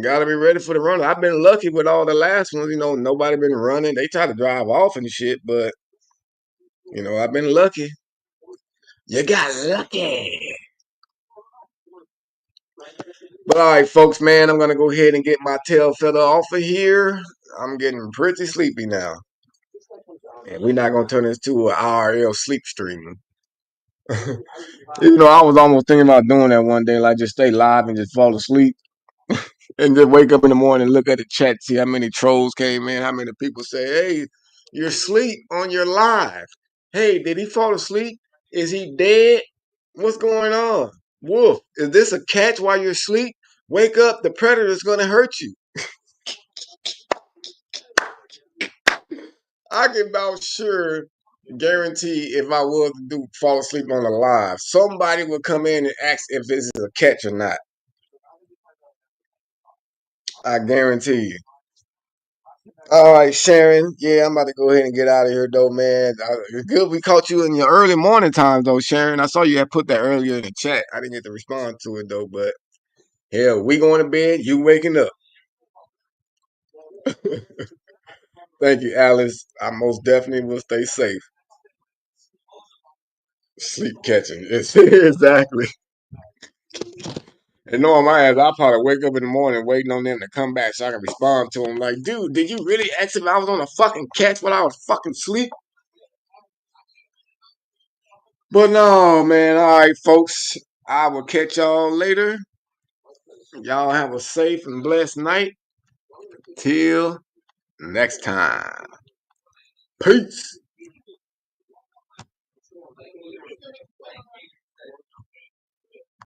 Gotta be ready for the runners. I've been lucky with all the last ones. Nobody been running. They try to drive off and shit, but I've been lucky. You got lucky. But all right, folks, man, I'm gonna go ahead and get my tail feather off of here. I'm getting pretty sleepy now. And we're not gonna turn this to an IRL sleep stream. I was almost thinking about doing that one day, like just stay live and just fall asleep. And just wake up in the morning and look at the chat, see how many trolls came in, how many people say, hey, you're asleep on your live. Hey, did he fall asleep? Is he dead? What's going on? Wolf, is this a catch while you're asleep? Wake up, the predator's gonna hurt you. I can about sure guarantee if I was to fall asleep on a live, somebody would come in and ask if this is a catch or not. I guarantee you. All right, Sharon. Yeah, I'm about to go ahead and get out of here, though, man. It's good we caught you in your early morning times, though, Sharon. I saw you had put that earlier in the chat. I didn't get to respond to it, though, but hell, we going to bed, you waking up. Thank you, Alice. I most definitely will stay safe. Sleep catching. Exactly. And knowing my ass, I'll probably wake up in the morning waiting on them to come back so I can respond to them. Like, dude, did you really ask if I was on a fucking catch while I was fucking sleep? But no, man. All right, folks. I will catch y'all later. Y'all have a safe and blessed night. Till next time. Peace.